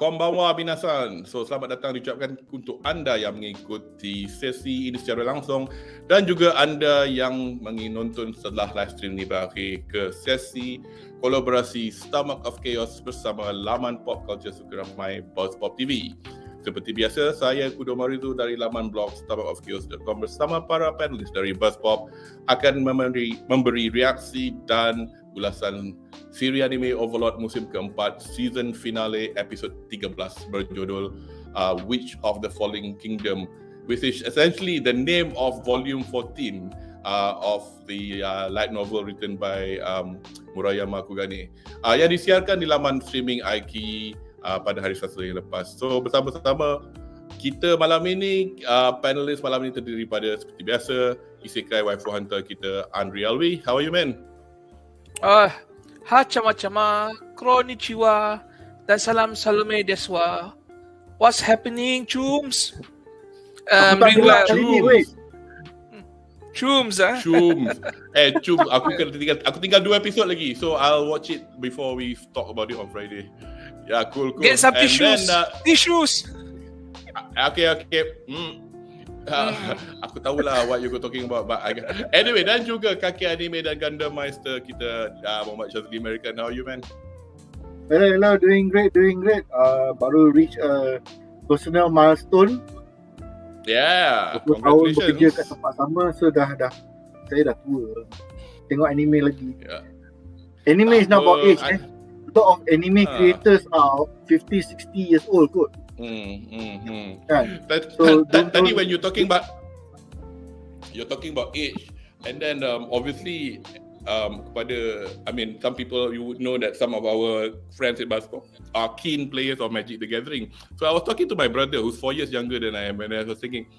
Konbanwa minasan. So selamat datang diucapkan untuk anda yang mengikuti sesi ini secara langsung dan juga anda yang menonton setelah live stream ni berakhir ke sesi kolaborasi Stomach of Chaos bersama laman pop culture suka ramai BuzzPopTV. Seperti biasa, saya Kudo Marizu dari laman blog stomachofchaos.com bersama para panelis dari BuzzPop akan memberi reaksi dan ulasan siri anime Overlord musim keempat season finale episod 13 berjodol Which of the Falling Kingdom, which is essentially the name of volume 14 of the light novel written by Murayama Kugane yang disiarkan di laman streaming IKUZE pada hari Selasa yang lepas. So bersama-sama kita malam ini, panelis malam ini terdiri pada seperti biasa Isekai Waifu Hunter kita Anri Alwi. How are you, man? Hachama-chama, konnichiwa, dan salam salume deswa. What's happening, Chums? Chums, Chums. Chums, aku tinggal 2 episod lagi. So I'll watch it before we talk about it on Friday. Yeah, cool. Get some tissues. Tissues. Okay. Aku tahulah what you were talking about, but anyway, dan juga kaki anime dan Gundam Meister kita Muhammad Shazli American. How are you, man? Hello, doing great. Baru reach a personal milestone. Yeah, 20 tahun bekerja kat tempat sama, so saya dah tua. Tengok anime lagi. Yeah. Anime is not about age. A lot of anime creators are 50, 60 years old kot. So tadi when you're talking about age, and then obviously some people, you would know that some of our friends in basketball are keen players of Magic the Gathering. So I was talking to my brother who's 4 years younger than I am, and I was thinking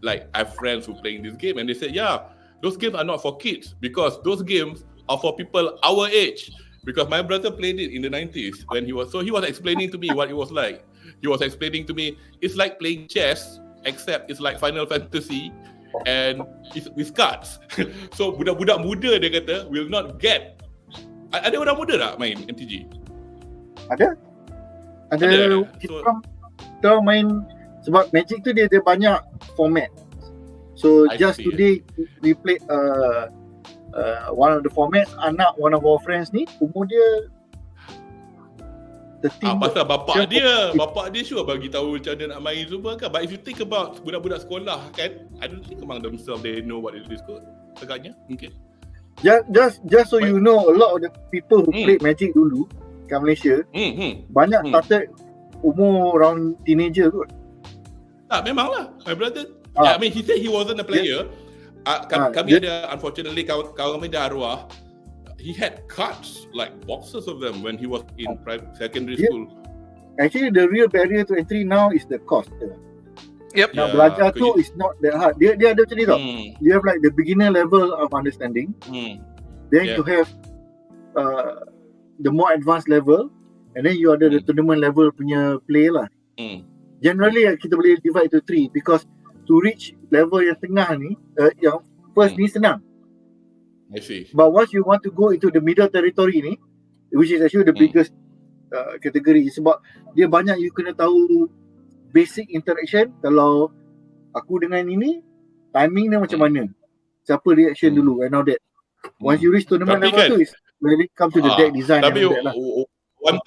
like I have friends who playing this game, and they said, yeah, those games are not for kids because those games are for people our age. Because my brother played it in the 90s when he was explaining to me what it was like. He was explaining to me, it's like playing chess, except it's like Final Fantasy and it's with cards. So budak-budak muda, dia kata, will not get. Ada orang muda tak main MTG? Ada. Kita main, sebab Magic tu dia banyak format. So just today we played one of the formats. Anak one of our friends ni umur dia 13. Pasal bapak dia sure bagi tahu macam mana nak main semua kan. But if you think about budak-budak sekolah kan, I don't think among themselves they know what it is kot. Agaknya mungkin. Just so you know, a lot of the people who played Magic dulu kat Malaysia banyak started umur around teenager kot. Memanglah. My brother, I mean he said he wasn't a player. Kami ada, unfortunately, kawan kami dah arwah. He had cards, like boxes of them when he was in secondary school. Actually, the real barrier to entry now is the cost. Yep. Now, belajar tu is not that hard. Dia ada macam ni tau. You have like the beginner level of understanding. Then you have the more advanced level. And then you ada the tournament level punya play lah. Generally, kita boleh divide into 3 because to reach level yang tengah ni, yang first ni senang. I see. But once you want to go into the middle territory ni, which is actually the biggest category, sebab dia banyak you kena tahu basic interaction. Kalau aku dengan ini, timing dia macam mana, siapa reaction dulu and all that. Once you reach tournament level tu, is when it comes to the deck design. Tapi one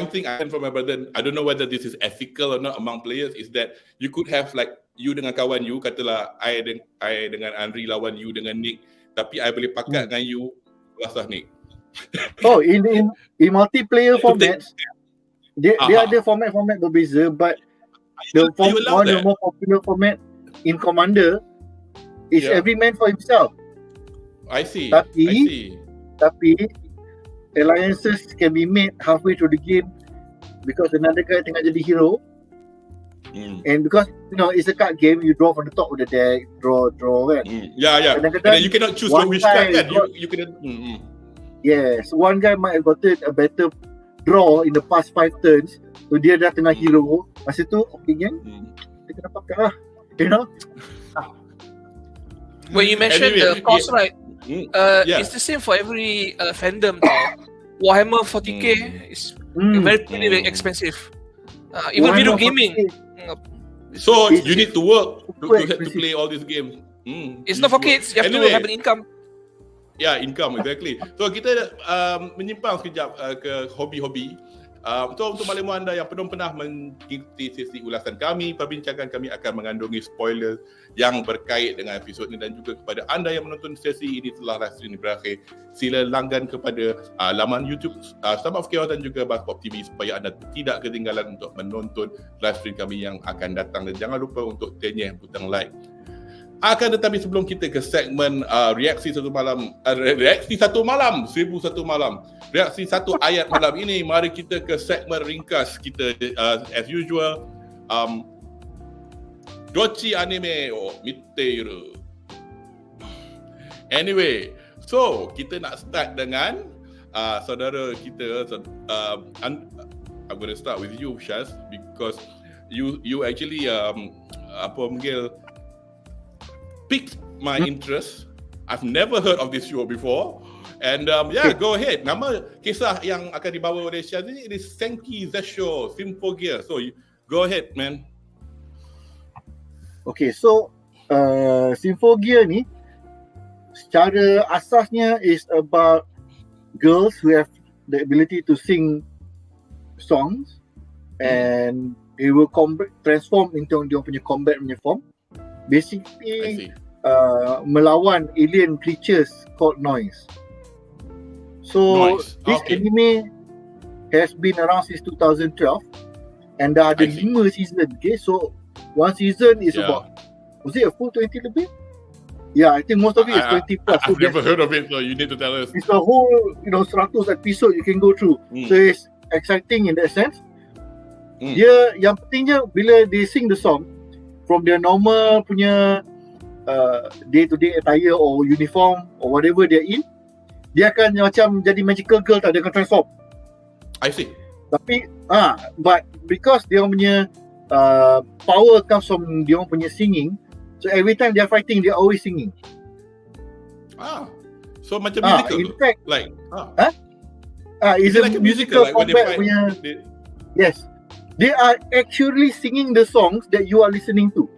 thing I learned from my brother, I don't know whether this is ethical or not among players, is that you could have like you dengan kawan you, katalah I dengan Anri lawan you dengan Nick, tapi I boleh pakat dengan you Ulasan Nick. Oh, in multiplayer formats, dia ada format berbeza, but the one of the more popular format in Commander is every man for himself. I see. Tapi alliances can be made halfway through the game because another guy tengah jadi hero. And because it's a card game, you draw from the top of the deck, draw kan. And then you cannot choose which card kan. You cannot. Yes, one guy might have gotten a better draw in the past 5 turns, so dia dah tengah hero. Masa tu, okay gang, dia kena pakai lah, When you mentioned the cost, right? It's the same for every fandom tau. Warhammer 40k is very expensive. Even video gaming. So you need to work to play all these games. It's not for kids. You have to have an income. Yeah, income, exactly. So kita menyimpang sekejap ke hobi-hobi. So untuk maklumat anda yang belum pernah mengikuti sesi ulasan kami, perbincangan kami akan mengandungi spoiler yang berkait dengan episod ini, dan juga kepada anda yang menonton sesi ini setelah live stream ini berakhir, sila langgan kepada laman YouTube STOMACHOFCHAOS dan juga BuzzPopTV supaya anda tidak ketinggalan untuk menonton live stream kami yang akan datang, dan jangan lupa untuk tenyeh butang like. Akan tetapi sebelum kita ke segmen reaksi satu malam, reaksi satu malam, 1001 malam, reaksi satu ayat malam ini, mari kita ke segmen ringkas kita as usual. Dochi anime o miteiru. Anyway, so kita nak start dengan saudara kita. I'm going to start with you, Shaz, because you actually piqued my interest. I've never heard of this show before. And go ahead. Nama kisah yang akan dibawa oleh Shaz ini is Senki Zesho Symphogear. So go ahead, man. Okay, so Symphogear ni secara asasnya is about girls who have the ability to sing songs and they will transform into dia punya combat punya form. Basically melawan alien creatures called noise. So this anime has been around since 2012 and dah ada 5 season. Okay, so one season is about, was it a full 20 lebih? Yeah, I think most of it is 20 plus. I've never heard of it, so you need to tell us. It's a whole 100 episode you can go through. So it's exciting in that sense. Dia yang pentingnya bila they sing the song from their normal punya day-to-day attire or uniform or whatever they're in, dia akan macam jadi magical girl tak, dia akan transform. I see. Tapi but because dia punya power comes from dia punya singing, so every time they are fighting, they are always singing. So macam musical. In fact, like it's like a musical like when they fight. Yes. They are actually singing the songs that you are listening to.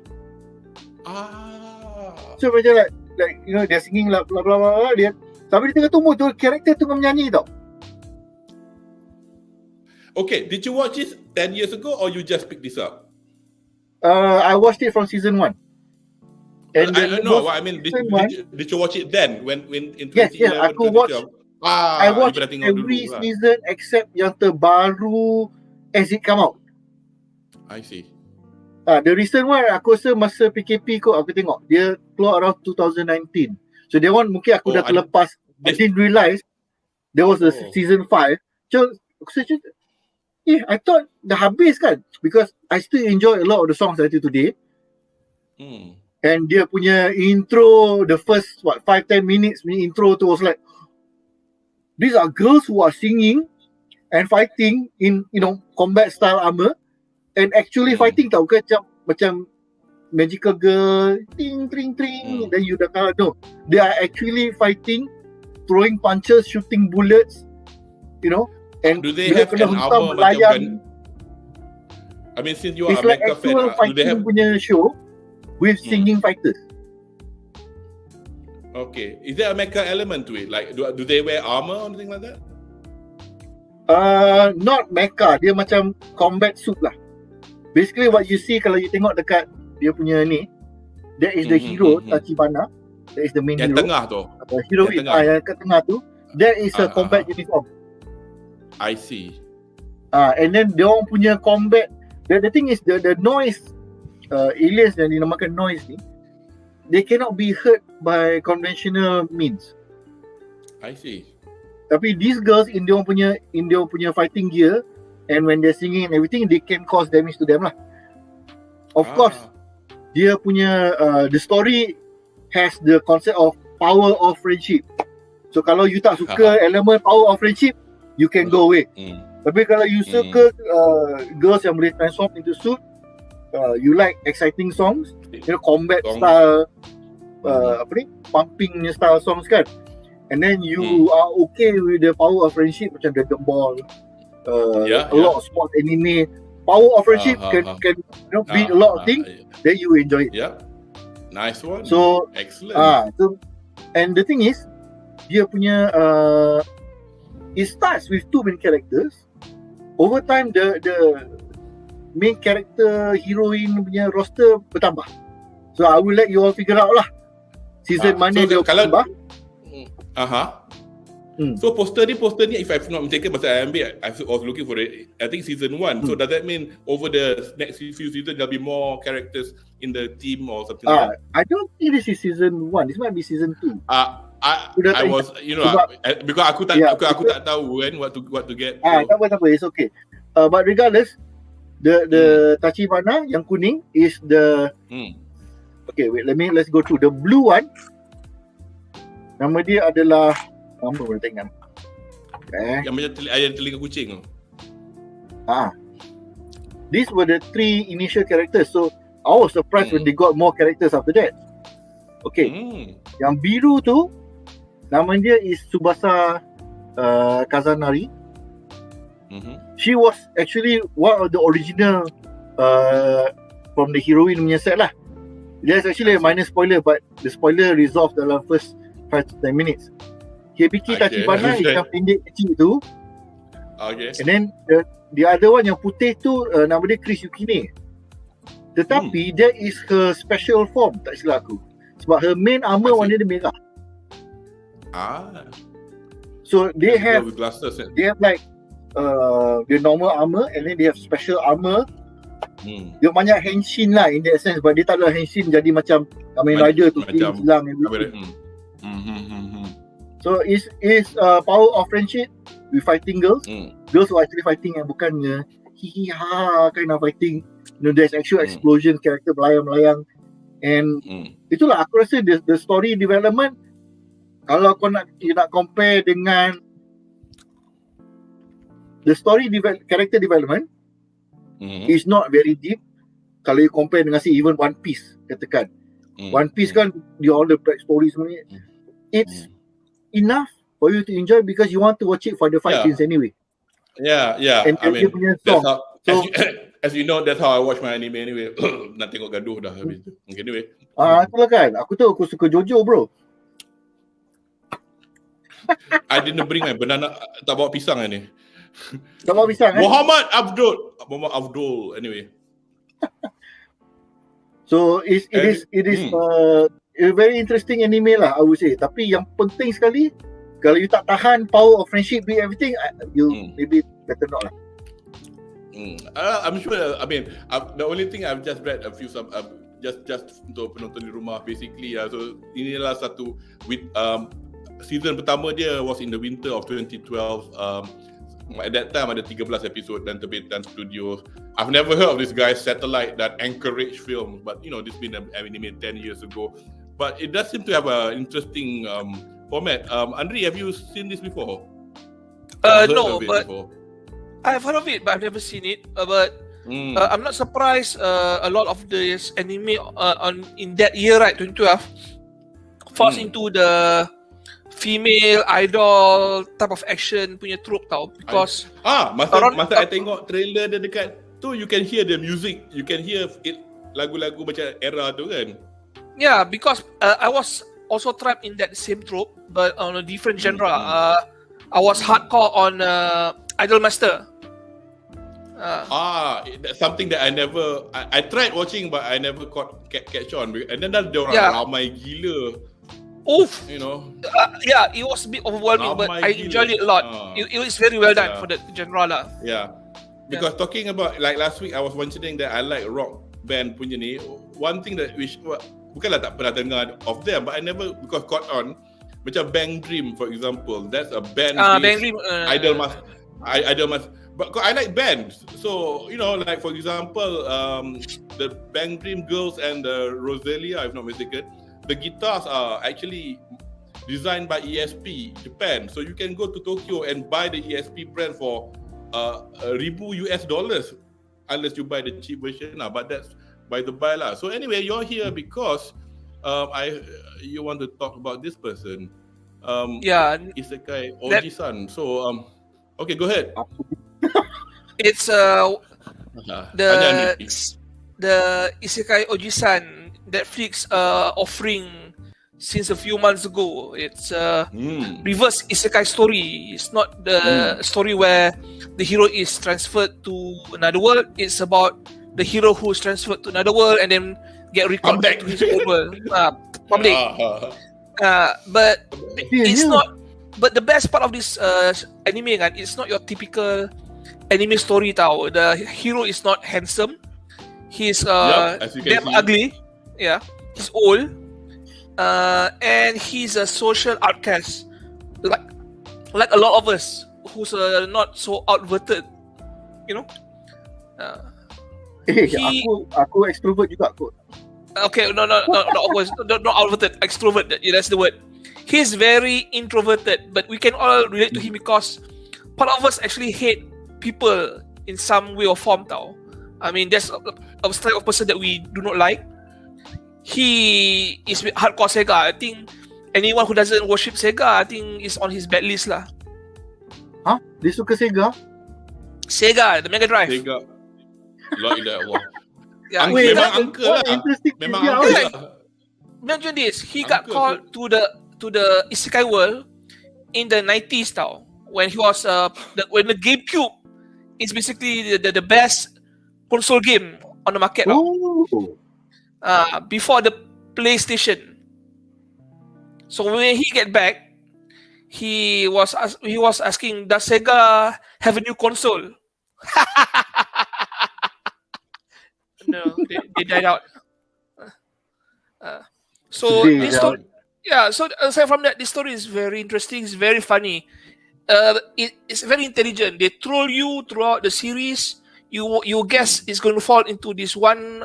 So macam like they're singing blah blah blah blah, dia tapi di tengah tu karakter tu menyanyi tau. Okay, did you watch this 10 years ago or you just picked this up? I watched it from season 1. And I mean, did you watch it then when in 2011? Yes, aku watch. I watched every season except yang terbaru as it come out. I see. The recent one aku rasa masa PKP kot aku tengok. Dia keluar around 2019. So that one mungkin aku dah terlepas. I didn't realise there was a season 5. So aku rasa I thought dah habis kan, because I still enjoy a lot of the songs until today. And dia punya intro, the first 5-10 minutes intro tu was like, these are girls who are singing and fighting in combat style armor. And actually fighting tau, bukan macam magical girl ting ting ting then you dah kalah. No, they are actually fighting, throwing punches, shooting bullets, and do they have an armor macam, I mean, since you are a mecha fan, do they have punya show with singing fighters? Okay, is there a mecha element to it? Like do they wear armor or anything like that? Not mecha, dia macam combat suit lah. Basically what you see kalau you tengok dekat dia punya ni, that is the hero Tachibana, that is the main hero. Yang tengah tu. Heroine yang kat tengah tu, that is a combat uniform. I see. And then dia orang punya combat, the thing is the noise, aliens yang dinamakan noise ni, they cannot be heard by conventional means. I see. Tapi these girls in dia punya fighting gear, and when they're singing and everything, they can cause damage to them lah. Of course, dia punya the story has the concept of power of friendship. So kalau you tak suka elemen power of friendship, you can go away. Tapi kalau you suka girls yang boleh transform into suit, you like exciting songs, combat style, pumping style songs kan, and then you are okay with the power of friendship macam Dragon Ball, a lot of sports anime. Power of friendship can beat a lot of things. Then you enjoy it. Yeah, nice one. So excellent. And the thing is, dia punya it starts with two main characters. Over time, the main character heroine punya roster bertambah. So I will let you all figure out lah. Season mana dia bertambah. So poster ni, if I'm not mistaken, pasal I was looking for it. I think season 1. So does that mean over the next few seasons there'll be more characters in the team or something like that? I don't think this is season 1. This might be season 2. I was, because aku tak tahu kan what to get. Tak apa, it's okay. But regardless, the Tachibana yang kuning is the okay, wait, let's go through the blue one. Nama dia adalah apa boleh tengok. Yang macam ayam telinga kucing tu. These were the 3 initial characters. So I was surprised when they got more characters after that. Okay. Yang biru tu nama dia is Tsubasa Kazanari. She was actually one of the original from the heroine punya set lah. There's actually a minor spoiler, but the spoiler resolved dalam first 5 to 10 minutes. Hibiki Tachibana yang pendek kecil tu. Okay. And then the other one yang putih tu nama dia Chris Yukine. Tetapi that is her special form, tak silap aku. Sebab her main armor warna dia merah. So they have like the normal armor and then they have special armor. Dia banyak henshin lah in that sense, but dia tak ada henshin jadi macam Kamen Rider tu hilang. So it's power of friendship with fighting girls. Girls who are actually fighting yang bukannya hihiha kind of fighting. There's actual explosion, character melayang-melayang. And itulah aku rasa the story development, kalau kau nak compare dengan the story character development is not very deep. Kalau you compare dengan even One Piece, katakan One Piece kan dia all the black stories semuanya. It's enough for you to enjoy because you want to watch it for the fight scenes anyway. And I mean, as you know, that's how I watch my anime anyway. Nak tengok gaduh dah habis tu. Anyway. Itulah kan. Aku suka Jojo, bro. I didn't bring my banana. Tak bawa pisang ni. Tak bawa pisang Muhammad Abdul anyway. So it is a very interesting anime lah, I would say. Tapi yang penting sekali, kalau you tak tahan power of friendship be everything, you maybe better not lah. I'm sure. I mean, the only thing I've just read a few just untuk penonton di rumah basically. So inilah satu season pertama dia was in the winter of 2012. At that time ada 13 episod dan terbitan studio. I've never heard of this guy Satellite that encourage film, but this been anime 10 years ago. But it does seem to have an interesting format. Anri, have you seen this before? No, but I've heard of it, but I've never seen it. But I'm not surprised. A lot of this anime in that year, right, 2012, falls into the female idol type of action punya trope tau, because masa I tengok trailer dia dekat tu, you can hear the music, you can hear it, lagu-lagu macam era tu kan. Yeah, because I was also trapped in that same trope but on a different genre. I was hardcore on Idol Master. That's something that I tried watching but I never catch on, and then dia orang ramai gila. Oof. It was a bit overwhelming, but I enjoyed it a lot. It was very well done for the genre lah. Yeah, because talking about like last week, I was mentioning that I like rock band punya ni. One thing that bukanlah tak pernah dengar of them, but I never because caught on. Macam Bang Dream, for example, that's a band. Bang Dream. Idol Mas. But I like bands, so like for example, the Bang Dream girls and the Rosalia, if not mistaken. The guitars are actually designed by ESP Japan, so you can go to Tokyo and buy the ESP brand for $1,000 unless you buy the cheap version lah. But that's by the by lah. So anyway, you're here because you want to talk about this person. Isekai Oji-san. So okay, go ahead. It's the Isekai Oji-san Netflix offering since a few months ago. It's reverse isekai story. It's not the story where the hero is transferred to another world. It's about the hero who's transferred to another world and then get recalled back to his own world. Public. But it's not. But the best part of this anime kan, it's not your typical anime story tau. The hero is not handsome. He's damn ugly. Yeah, he's old. And he's a social outcast, like a lot of us who's not so outverted, you know. Aku extrovert juga kot. Okay, not always, not outverted, extrovert. Yeah, that's the word. He's very introverted, but we can all relate to him because part of us actually hate people in some way or form. Tau. I mean, there's a style of person that we do not like. He is hardcore Sega. I think anyone who doesn't worship Sega, I think is on his bad list lah. Huh? Dia suka Sega? Sega, the Mega Drive. Sega. La ilaha illallah. Yeah. Memang uncle lah. Memang uncle lah. Imagine this. He got called to the Isekai world in the 90s tau. When he was when the GameCube is basically the best console game on the market. Before the PlayStation. So when he get back, he was asking, does Sega have a new console? No, they died out. So aside from that, this story is very interesting. It's very funny. It's very intelligent. They troll you throughout the series. You guess it's going to fall into this one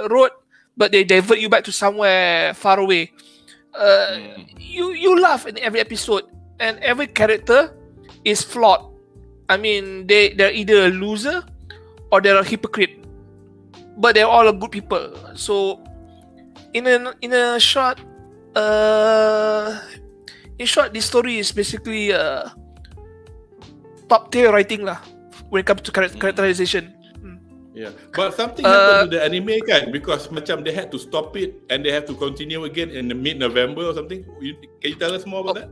road, but they divert you back to somewhere far away. You laugh in every episode, and every character is flawed. I mean, they're either a loser or they're a hypocrite, but they're all good people. So, in a short, this story is basically top tier writing lah when it comes to characterization. Yeah, but something happened to the anime kan, because macam they had to stop it and they have to continue again in the mid-November or something. Can you tell us more about that?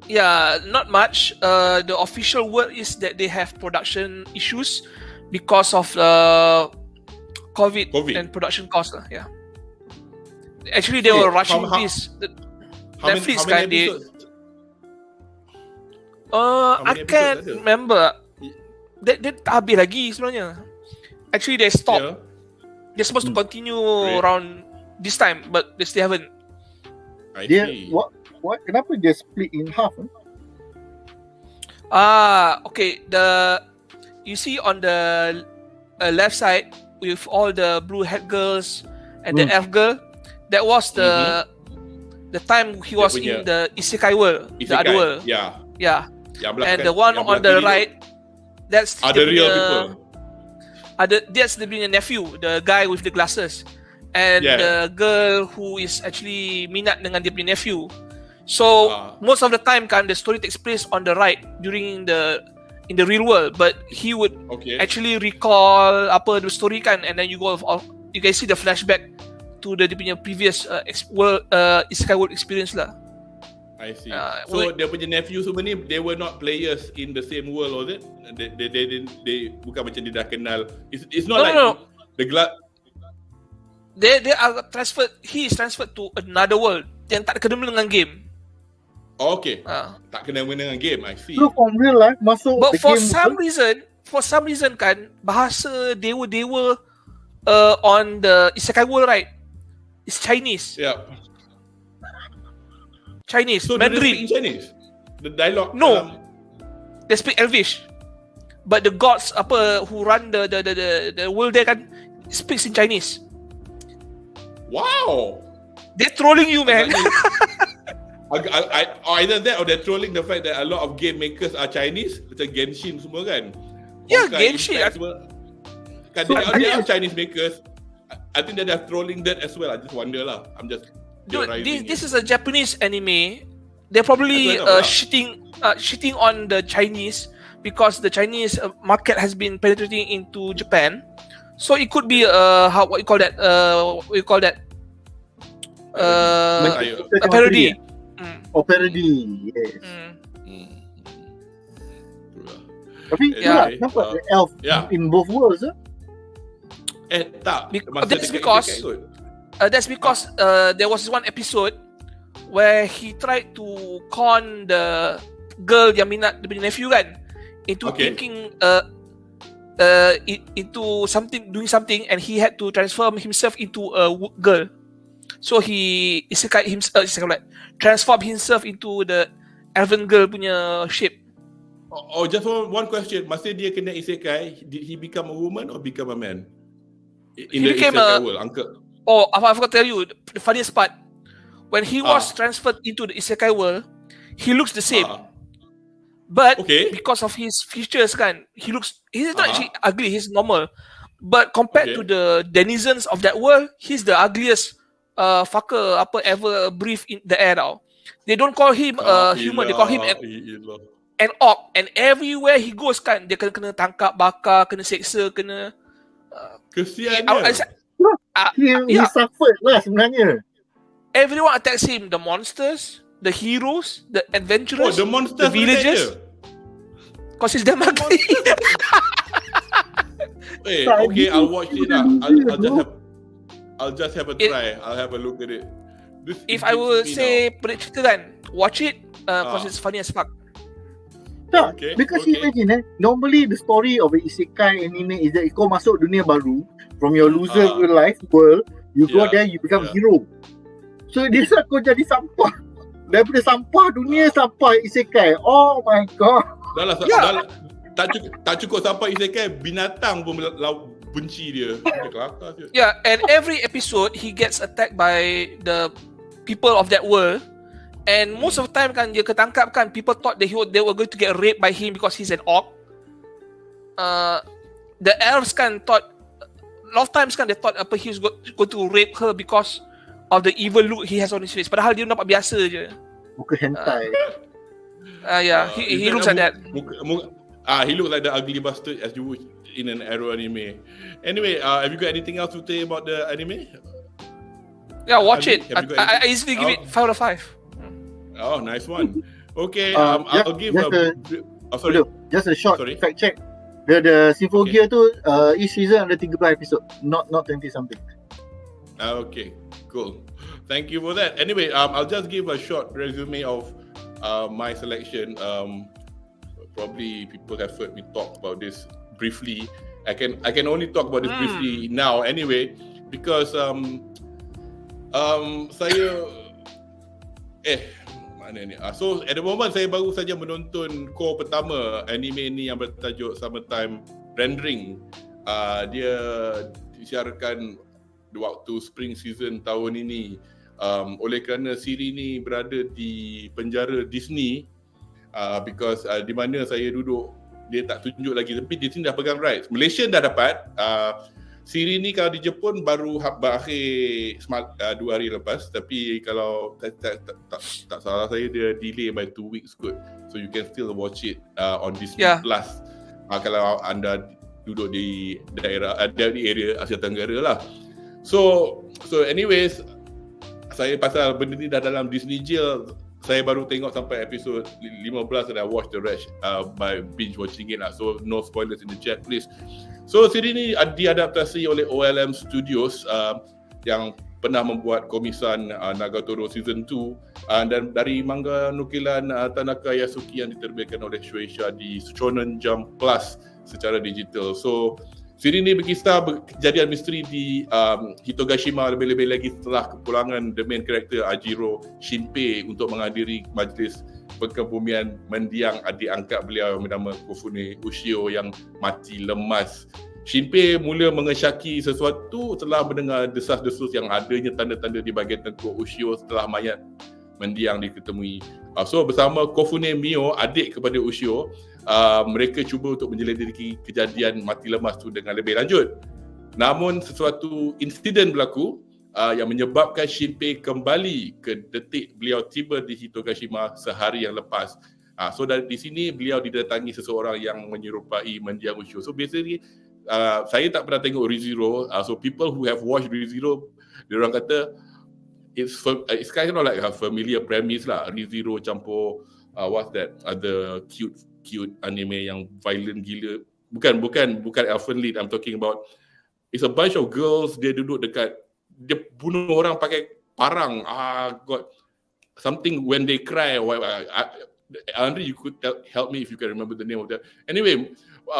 Yeah, not much. The official word is that they have production issues because of COVID and production costs. Yeah. Actually, they were rushing this. Netflix kan, I can't remember. Dia tak habis lagi sebenarnya. Actually, they stopped. Yeah. They're supposed to continue around this time, but they still haven't. I see. What? Kenapa dia split in half? Okay. You see on the left side with all the blue head girls and the elf girl. That was the time he was in the Isekai world, the other world. Yeah. And the one on the right, that's the real people. That's the nephew, the guy with the glasses, and the girl who is actually minat dengan dia punya nephew. So most of the time kan, the story takes place on the right during in the real world, but he would actually recall apa the story kan, and then you can see the flashback to the dia punya previous Isekai world experience lah. I see. So dia punya nephew semua ni, they were not players in the same world, was it? They bukan macam dia dah kenal. It's not the They are transferred. He is transferred to another world yang tak kena dengan game. Okay. Tak kena dengan game. I see. So from real life masuk. But for some reason kan, bahasa dewa on the Isekai world right, it's Chinese. Yeah. Chinese, so Mandarin. Do they speak in Chinese? The dialogue? No, they speak Elvish. But the gods who run the world there kan speaks in Chinese. Wow, they're trolling you, man. Either that or they're trolling the fact that a lot of game makers are Chinese, macam Genshin semua kan. Yeah, Genshin. Kan they are Chinese makers. I think that they're trolling that as well. I just wonder lah. I'm just. Dude, this is a Japanese anime they're probably shitting on the Chinese because the Chinese market has been penetrating into Japan. So it could be a parody. Or parody, yes. Tapi nampak elf in both worlds, tak. That's because there was one episode where he tried to con the girl yang minat dia punya nephew kan into thinking into doing something, and he had to transform himself into a girl. So he transform himself into the elven girl punya shape. Oh, just one question. Masa dia kena isekai, did he become a woman or become a man? In the isekai world, uncle. Oh, I forgot to tell you the funniest part. When he was transferred into the isekai world, he looks the same. But because of his features kan, he's not actually ugly, he's normal. But compared to the denizens of that world, he's the ugliest fucker ever breathe in the air now. They don't call him a human, they call him an orc. And everywhere he goes kan, dia kena tangkap, bakar, kena seksa, kena kesian dia. He suffered lah sebenarnya. Everyone attacks him, the monsters, the heroes, the adventurers, the monsters, the villagers. Because he's damn ugly. Okay, I'll watch it lah. I'll just have a try. I'll have a look at it. If I would say cerita kan, watch it because it's funny as fuck. Because imagine normally the story of an isekai anime is that kau masuk dunia baru from your loser life world, you go there, you become hero. So dia kau jadi sampah. Daripada sampah dunia sampai isekai. Oh my god. Tak cukup sampai isekai, binatang pun benci dia. Yeah, and every episode he gets attacked by the people of that world. And most of the time kan dia ketangkap kan, people thought that they were going to get raped by him because he's an orc. The elves kan thought, a lot of times kan they thought he was going to rape her because of the evil look he has on his face. Padahal dia nampak biasa je. Muka hentai. He looks like that. He looks like the ugly bastard as you would in an Arrow anime. Anyway, have you got anything else to say about the anime? Yeah, watch it. I easily give it 5 out of 5. Oh, nice one. Okay, I'll give just a short fact check. The Symphogear tu each season ada 13 episode, not 20 something. Okay, cool. Thank you for that. Anyway, I'll just give a short resume of my selection. Probably people have heard me talk about this briefly. I can only talk about this briefly now anyway, because saya mana ni? So at the moment saya baru saja menonton core pertama anime ni yang bertajuk Summertime Rendering. Dia disiarkan waktu spring season tahun ini. Oleh kerana SIRI ni berada di penjara Disney, because di mana saya duduk dia tak tunjuk lagi, tapi di sini dah pegang rights. Malaysia dah dapat. SIRI ni kalau di Jepun baru berakhir 2 hari lepas, tapi kalau tak salah saya dia delay by 2 weeks kot. So you can still watch it on Disney Plus. Kalau anda duduk di daerah di area Asia Tenggara lah. So anyways, saya pasal benda ni dah dalam Disney Jail, saya baru tengok sampai episod 15 and I watch the rest by binge watching it lah. So no spoilers in the chat please. So siri ni diadaptasi oleh OLM Studios yang pernah membuat komisan Nagatoro Season 2 dan dari manga nukilan Tanaka Yasuki yang diterbitkan oleh Shueisha di Shonen Jump Plus secara digital. So siri ni berkisah kejadian misteri di Hitogashima lebih-lebih lagi setelah kepulangan the main character Ajiro Shinpei untuk menghadiri majlis pengkebumian mendiang adik angkat beliau yang bernama Kofune Ushio yang mati lemas. Shinpei mula mengesyaki sesuatu setelah mendengar desas-desus yang adanya tanda-tanda di bahagian tengkuk Ushio setelah mayat mendiang diketemui. So bersama Kofune Mio, adik kepada Ushio, mereka cuba untuk menyelidiki kejadian mati lemas tu dengan lebih lanjut. Namun sesuatu insiden berlaku yang menyebabkan Shinpei kembali ke detik beliau tiba di Hitogashima sehari yang lepas. So di sini beliau didatangi seseorang yang menyerupai mendiang Ushio. So basically saya tak pernah tengok ReZero. So people who have watched ReZero, diorang kata it's kind of like a familiar premise lah. ReZero campur what's that other cute anime yang violent gila. Bukan Elfen Lied. I'm talking about it's a bunch of girls, dia duduk dekat, dia bunuh orang pakai parang. God, something when they cry. Anri, you could help me if you can remember the name of that. Anyway,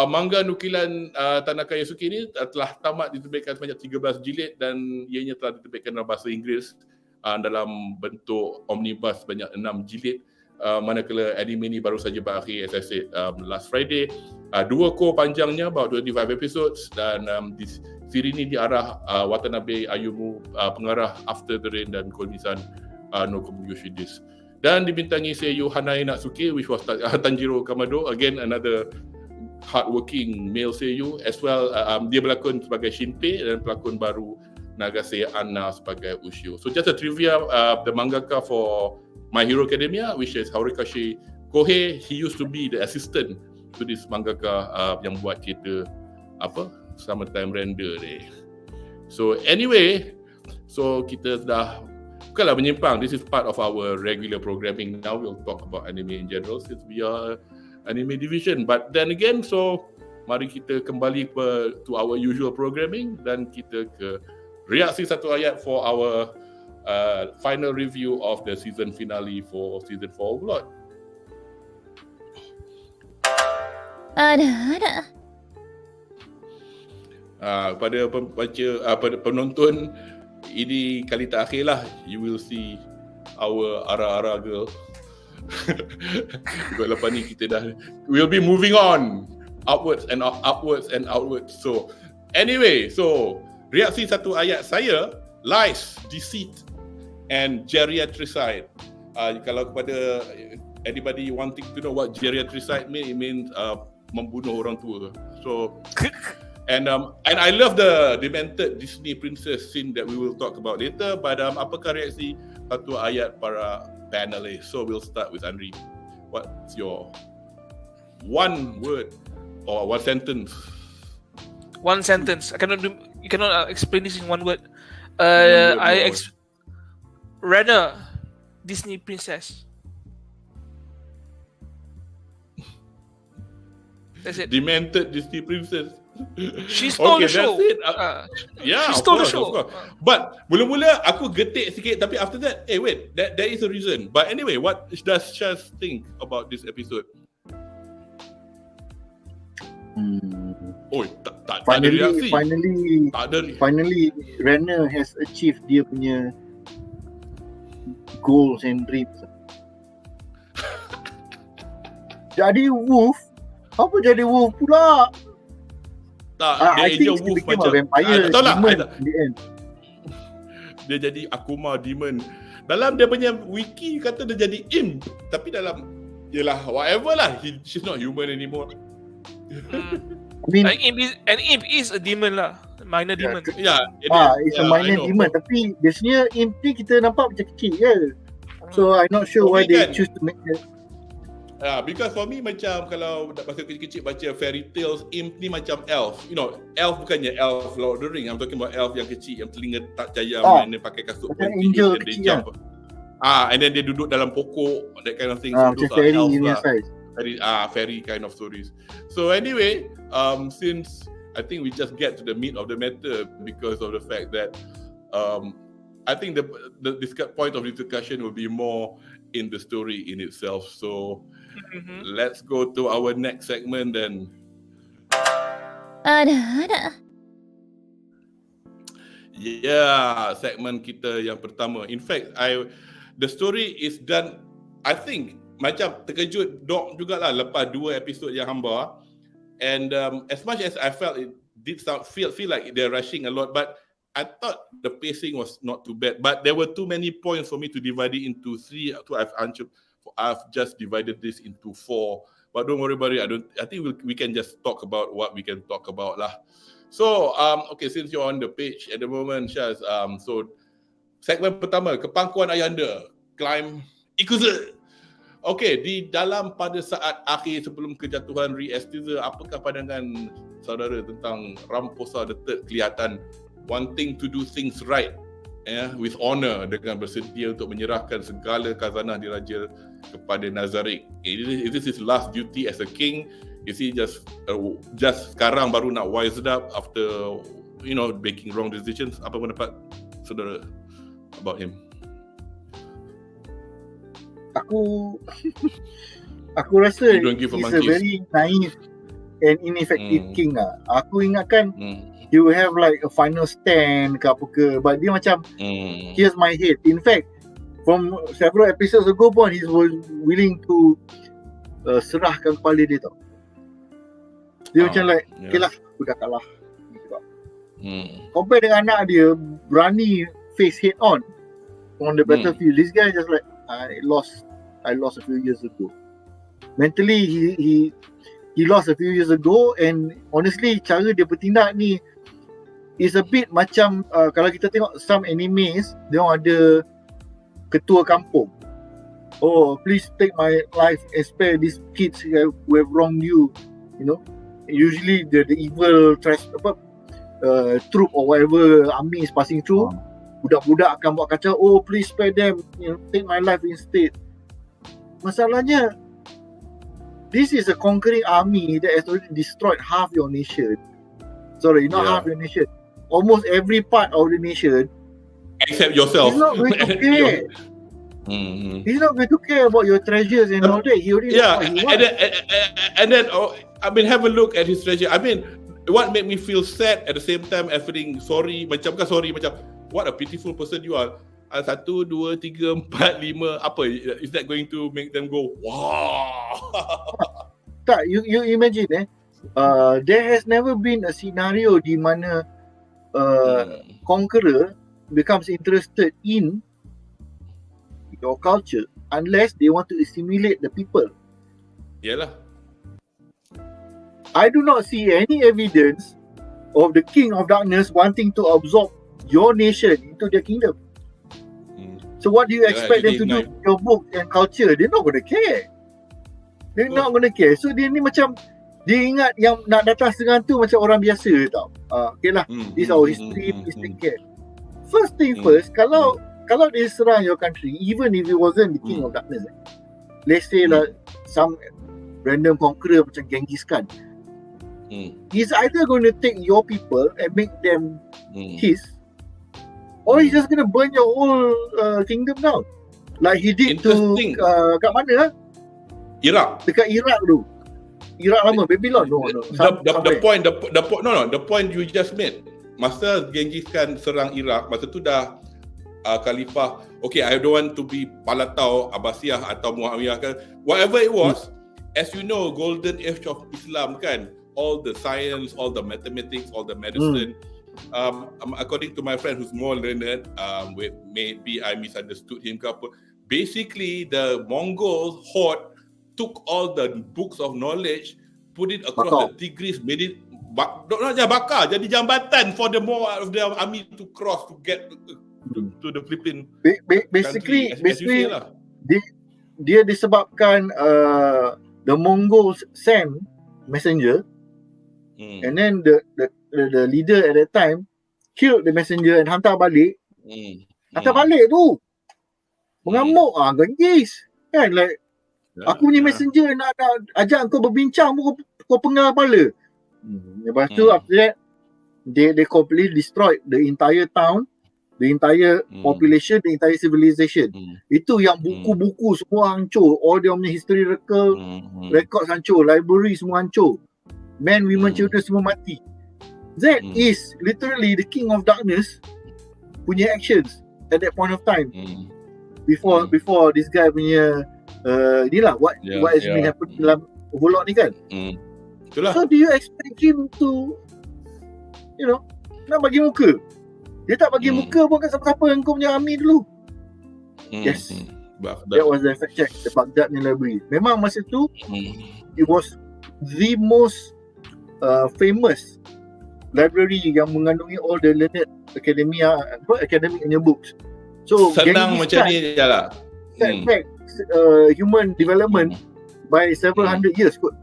manga nukilan Tanaka Yasuki ni telah tamat diterbitkan sebanyak 13 jilid dan ianya telah diterbitkan dalam bahasa Inggeris dalam bentuk omnibus sebanyak 6 jilid. Manakala anime ni baru saja berakhir, as I said, last Friday. 2 core panjangnya, about 25 episodes, dan siri ni diarah Watanabe Ayumu, pengarah After the Rain dan Konisan no Komuyoshidis. Dan dibintangi seiyu Hanae Natsuki, which was Tanjiro Kamado, again another hardworking male seiyu as well. Dia berlakon sebagai Shinpei dan pelakon baru Nagase Anna sebagai Ushio. So just a trivia, the mangaka for My Hero Academia, which is Horikoshi Kohei, he used to be the assistant to this mangaka yang buat cerita Summertime Render ni. So anyway, so kita dah bukanlah menyimpang. This is part of our regular programming. Now we'll talk about anime in general since we are anime division. But then again, so mari kita kembali to our usual programming dan kita ke reaksi satu ayat for our final review of the season finale for season 4 Overlord. Pada pada penonton, ini kali terakhir lah you will see our Ara-Ara girl. Lepas ni kita dah we'll be moving on upwards and outwards. So anyway, so reaksi satu ayat saya, lies, deceit and geriatricide. Kalau kepada anybody wanting to know what geriatricide means, it means membunuh orang tua. So and I love the demented Disney princess scene that we will talk about later. But apakah reaksi satu ayat para panelists? So we'll start with Anri. What's your one word or one sentence? One sentence. You cannot explain this in one word. Renner, Disney princess. That's it. Demented Disney princess. She stole the show. Yeah, she stole the show. But mula-mula aku getik sikit, tapi after that, wait, there is a reason. But anyway, what does Shaz think about this episode? Finally, Renner has achieved dia punya goals and dreams. Jadi wolf? Apa jadi wolf pula? Dia je wolf macam vampire. Tak tahu lah. Dia jadi Akuma demon. Dalam dia punya wiki kata dia jadi imp, tapi dalam yalah whatever lah, she's not human anymore. I mean, an imp is a demon lah, minor demon. It's a minor demon, tapi biasanya imp ni kita nampak macam kecil je. So I'm not sure why they choose to make that. Because for me macam kalau masa kecil-kecil baca fairy tales, imp ni macam elf. You know, elf bukannya elf Lord of the Ring. I'm talking about elf yang kecil, yang telinga tak jayam, and dia pakai kasut putih, and they jump. And then dia duduk dalam pokok, that kind of thing. So those are elves lah. Fairy kind of stories. So anyway, since I think we just get to the meat of the matter because of the fact that I think the point of discussion will be more in the story in itself. So let's go to our next segment then. Yeah, segmen kita yang pertama. In fact, the story is done, I think, macam terkejut Doc jugalah lepas 2 episod yang hamba. And as much as I felt it did feel like they're rushing a lot, but I thought the pacing was not too bad. But there were too many points for me to divide it into 3. I've just divided this into 4. But don't worry about it. I think we can just talk about what we can talk about lah. So okay, since you're on the page at the moment, Shaz, so segmen pertama, kepangkuan Ayahanda, climb IKUZE. Okey, di dalam pada saat akhir sebelum kejatuhan Reaksi, apakah pandangan saudara tentang Ramposa the Third kelihatan wanting to do things right, with honor, dengan bersedia untuk menyerahkan segala khazanah diraja kepada Nazarik. Is this his last duty as a king? Is he just sekarang baru nak wise up after making wrong decisions? Apa pendapat saudara about him? Aku rasa he's a very naive and ineffective king lah. Aku ingatkan he will have like a final stand ke apa ke, but dia macam here's my head. In fact, from several episodes ago pun he was willing to serahkan kepala dia tau. Dia macam like okay lah, aku dah kalah. Compare dengan anak dia, berani face head on the battlefield. This guy just like I lost a few years ago. Mentally he lost a few years ago, and honestly cara dia bertindak ni is a bit macam kalau kita tengok some animes, dia orang ada ketua kampung. Oh, please take my life and spare these kids who have wronged you. Usually the evil troop or whatever army is passing through, budak-budak akan buat kacau. Oh, please spare them, take my life instead. Masalahnya, this is a conquering army that has already destroyed half your nation. Sorry, not half your nation. Almost every part of the nation. Except yourself. He's not going to care. He's not going to care about your treasures and all that. He already knows what he wants. And then have a look at his treasure. What made me feel sad at the same time as feeling sorry, macam what a pitiful person you are. 1, 2, 3, 4, 5, apa? Is that going to make them go, wow? Tak, you imagine there has never been a scenario di mana conqueror becomes interested in your culture unless they want to assimilate the people. Yalah. I do not see any evidence of the King of Darkness wanting to absorb your nation into their kingdom. So what do you expect them to do with your book and culture? They're not going to care. They're not going to care. So dia ni macam, dia ingat yang nak datang serangan tu macam orang biasa tau. Okay lah, this is our history, please take care. First thing first, kalau dia serang your country, even if it wasn't the King of Darkness, let's say lah some random conqueror macam Genghis Khan, he's either going to take your people and make them his, or he's just going to burn your whole kingdom down. Like he did to kat mana? Iraq. Dekat Iraq tu. Iraq lama, Babylon. No. The point you just made. Masa Genghis Khan serang Iraq, masa tu dah Khalifah. Okay, I don't want to be Palatau, Abbasiyah atau Muawiyah kan. Whatever it was, as you know, golden age of Islam kan. All the science, all the mathematics, all the medicine. According to my friend who's more learned, maybe I misunderstood him ke apa. Basically, the Mongol horde took all the books of knowledge, put it across the Tigris, made it bakar, jadi jambatan for the more of the army to cross to get to the Philippines. Basically, dia disebabkan the Mongols sent messenger, and then the leader at that time killed the messenger and hantar balik. Hantar balik tu mengamuk Genghis kan, like aku punya messenger nak ajak kau berbincang pun kau pengal kepala. Lepas tu after that they completely destroyed the entire town, the entire population, the entire civilization. Itu yang buku-buku semua hancur, all dia punya historical records hancur, library semua hancur, men, women, children semua mati. That is literally the King of Darkness punya actions at that point of time. Before this guy punya inilah what has been happening dalam Overlord ni kan. Itulah. So do you expect him to nak bagi muka? Dia tak bagi muka pun kat siapa-siapa yang kau punya army dulu. Yes. That was the fact check, the Baghdad ni library. Memang masa tu it was the most famous library yang mengandungi all the learned academic books. So senang macam ni je lah. Setback human development by several hundred years kot.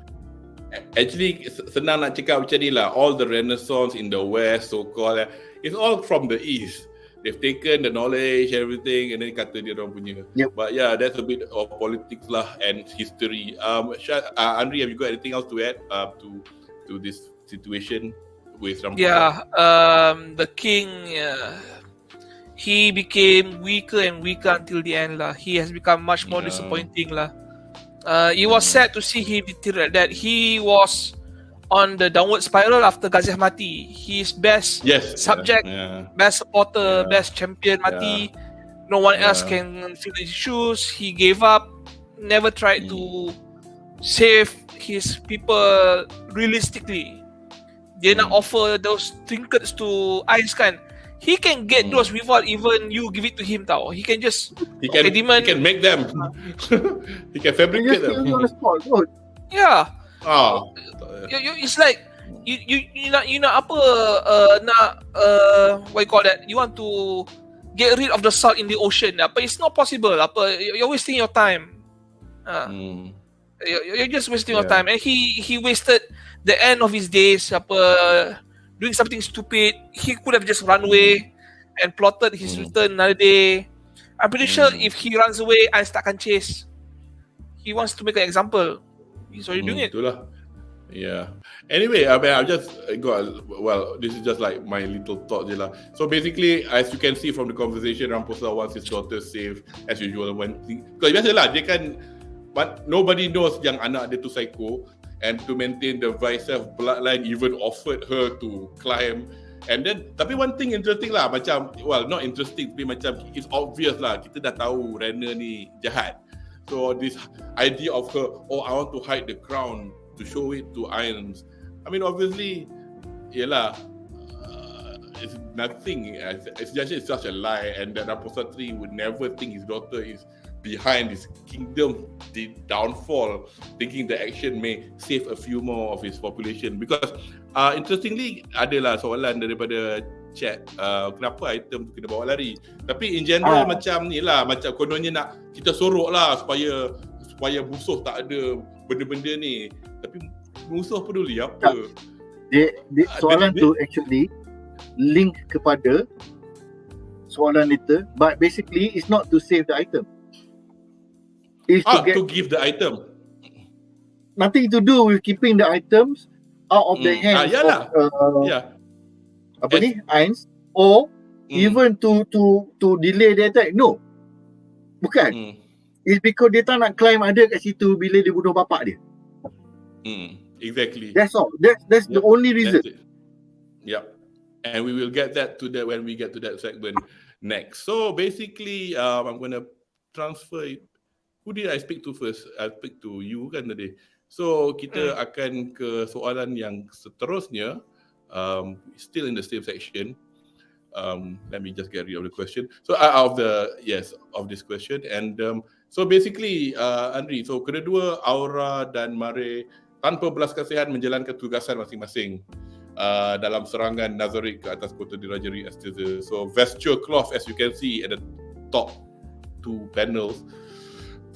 Actually senang nak cakap macam ni lah. All the renaissance in the west so called, it's all from the east. They've taken the knowledge, everything, and then kata dia orang punya. But yeah, that's a bit of politics lah and history. Anri, have you got anything else to add to this situation with Ramposa? Yeah, the king, he became weaker and weaker until the end lah. He has become much more disappointing lah. It was sad to see him deteriorate. That he was on the downward spiral after Ghazi mati. His best subject, best supporter, best champion mati. No one else can fill his shoes. He gave up. Never tried to save his people realistically. Dia nak offer those trinkets to Ais kan. He can get those without even you give it to him tau. He can just he can make them. He can fabricate them. Yeah. It's like you nak apa what you call that? You want to get rid of the salt in the ocean. Apa, it's not possible. Apa, you're wasting your time. You're just wasting your time. And he wasted the end of his days. Apa, doing something stupid. He could have just run away and plotted his return another day. I'm pretty sure if he runs away, I takkan chase. He wants to make an example. He's already doing it. Itulah. Yeah. Anyway, I mean, I've just got, well, this is just like my little thought je lah. So basically, as you can see from the conversation, Ramposa wants his daughter safe as usual. Because biasalah, dia kan, but nobody knows yang anak dia tu psycho, and to maintain the Viceroy bloodline even offered her to climb. And then, tapi one thing interesting lah, macam, well, not interesting, tapi macam it's obvious lah, kita dah tahu Renner ni jahat. So this idea of her, oh, I want to hide the crown to show it to Irons. I mean, obviously, yelah, it's nothing. It's just such a lie, and that Ramposa III would never think his daughter is behind his kingdom downfall, thinking the action may save a few more of his population. Because interestingly, adalah soalan daripada chat, kenapa item tu kena bawa lari. Tapi in general macam ni lah, macam kononnya nak kita sorok lah supaya musuh tak ada benda-benda ni. Tapi musuh peduli apa? Soalan tu actually link kepada soalan later, but basically it's not to save the item. It's to give the item. Nothing to do with keeping the items out of the hands of Ainz, or even to delay the attack. No, bukan. It's because dia tak nak climb ada kat situ bila dia bunuh bapak dia. Exactly. That's all. That's the only reason. Yep. And we will get that to that when we get to that segment next. So basically, I'm going to transfer it. Who did I speak to first? I speak to you kan tadi. So kita akan ke soalan yang seterusnya. Still in the same section. Let me just get rid of the question. So of this question. And so basically, Anri, so kedua Aura dan Mare tanpa belas kasihan menjalankan tugasan masing-masing dalam serangan Nazarik ke atas kota Dirajari Asteza. So vesture cloth, as you can see at the top two panels,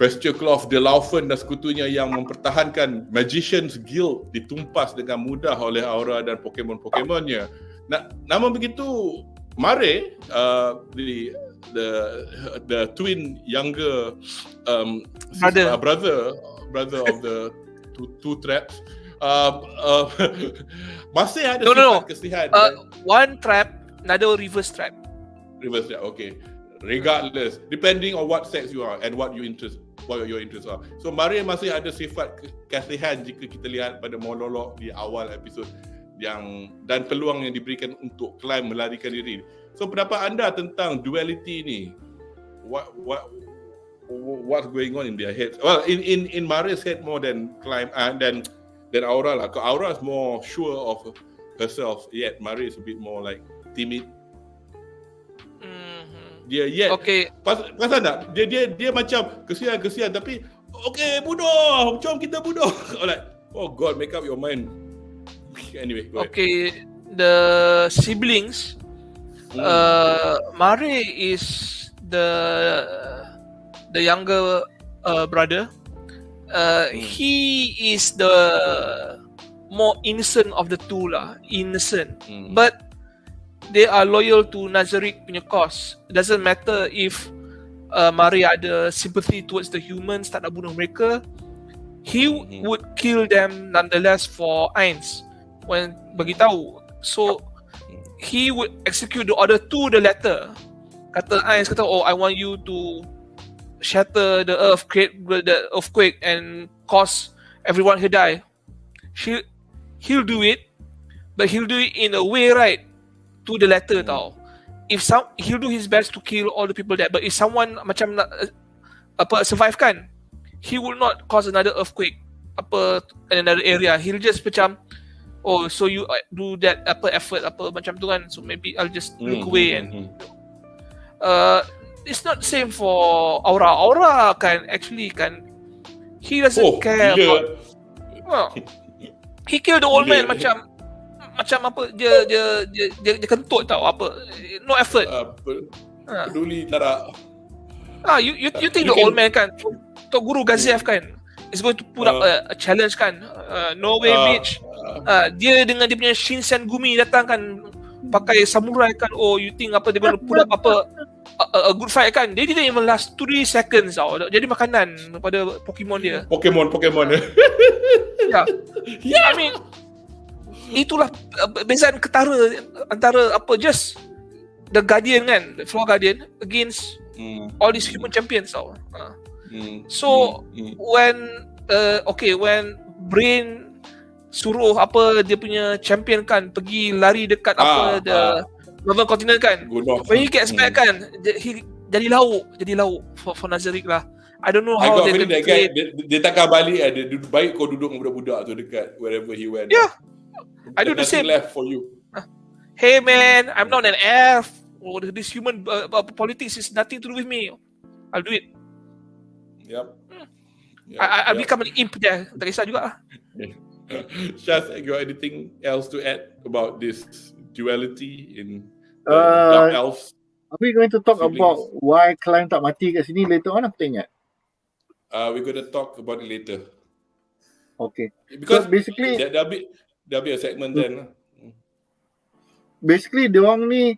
vesture cloth de Laufen dan sekutunya yang mempertahankan Magician's Guild ditumpas dengan mudah oleh Aura dan Pokemon-Pokemonnya. Namun begitu, Mare, the twin younger brother of the two traps, masih ada sifat kesihan. One trap, another reverse trap. Reverse trap, okay. Regardless, depending on what sex you are and what your interests are. So Mare masih ada sifat kasihan jika kita lihat pada monolog di awal episod dan peluang yang diberikan untuk climb melarikan diri. So pendapat anda tentang duality ni? What's going on in their heads? Well, in Mare's head more than climb than Aura lah. Because Aura is more sure of herself, yet Mare is a bit more like timid. Dia pasal tak? Dia macam kesian tapi okay, bunuh, jom kita bunuh. Like, oh God, make up your mind. Anyway, go ahead. Okay, the siblings, Mare is the younger brother. He is the more innocent of the two lah. Innocent. But they are loyal to Nazarick punya cause. It doesn't matter if Mari ada sympathy towards the humans, tak nak bunuh mereka. He would kill them nonetheless for Ains when bagi tahu. So he would execute the order to the letter. Kata Ains kata, oh, I want you to shatter the earth, create the earthquake and cause everyone to die. He'll do it, but he'll do it in a way, right, to the letter tau. He'll do his best to kill all the people there, but if someone macam nak survive kan, he will not cause another earthquake in another area. He'll just macam, oh, so you do that effort macam tu kan, so maybe I'll just look away and it's not same for Aura kan, actually kan, he doesn't care about he killed the old man macam apa dia kentut tau, no effort. Peduli tak ada. You think the old man kan, Tok Guru Gaziev kan, is going to put up a challenge kan, no way bitch. Dia dengan dia punya Shinsen Gumi datang kan, pakai samurai kan, oh you think dia going to put up a good fight kan. They didn't even last 3 seconds tau. Jadi makanan pada Pokemon dia. Pokemon. Yeah. I mean, itulah bezaan ketara antara just the Guardian kan, the Floor Guardian against all these human champions tau. So when when Brain suruh dia punya champion kan pergi lari dekat the Northern Continent kan, when he gets back kan, he jadi lauk for Nazarick lah. I don't know how they play. Dia takkan balik dia baik kau duduk dengan budak-budak tu dekat wherever he went. Yeah, I do the same. Left for you. Hey man, I'm not an elf. Oh, this human politics is nothing to do with me. I'll do it. Yep. I'll become an imp there. Tak kisah juga lah. Shaz, you got anything else to add about this duality in Dark Elves? Are we going to talk about why Klein tak mati kat sini later on? Aku tak ingat. We're going to talk about it later. Okay. Because so basically there'll be a segment then. Basically, diorang ni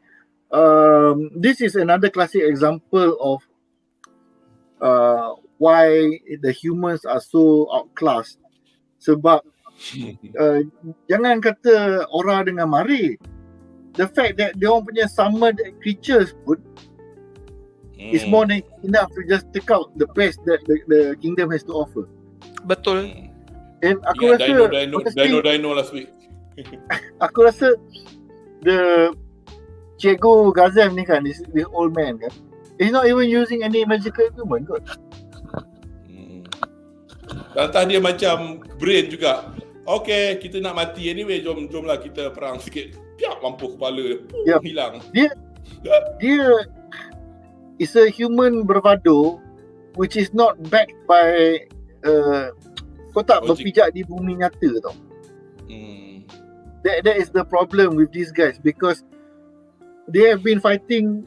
this is another classic example of why the humans are so outclassed. Sebab jangan kata Aura dengan Mari, the fact that diorang punya summoned creatures pun is more than enough to just take out the best that the kingdom has to offer. Betul. And aku rasa Dino last week. Aku rasa the Cikgu Gazem ni kan, this old man kan, he's not even using any magical equipment kot. Entah dia macam Brain juga. Okay, kita nak mati anyway, jomlah kita perang sikit. Piak, mampu kepala dia hilang. Dia is a human bravado which is not backed by kau tak berpijak di bumi nyata tau. That is the problem with these guys, because they have been fighting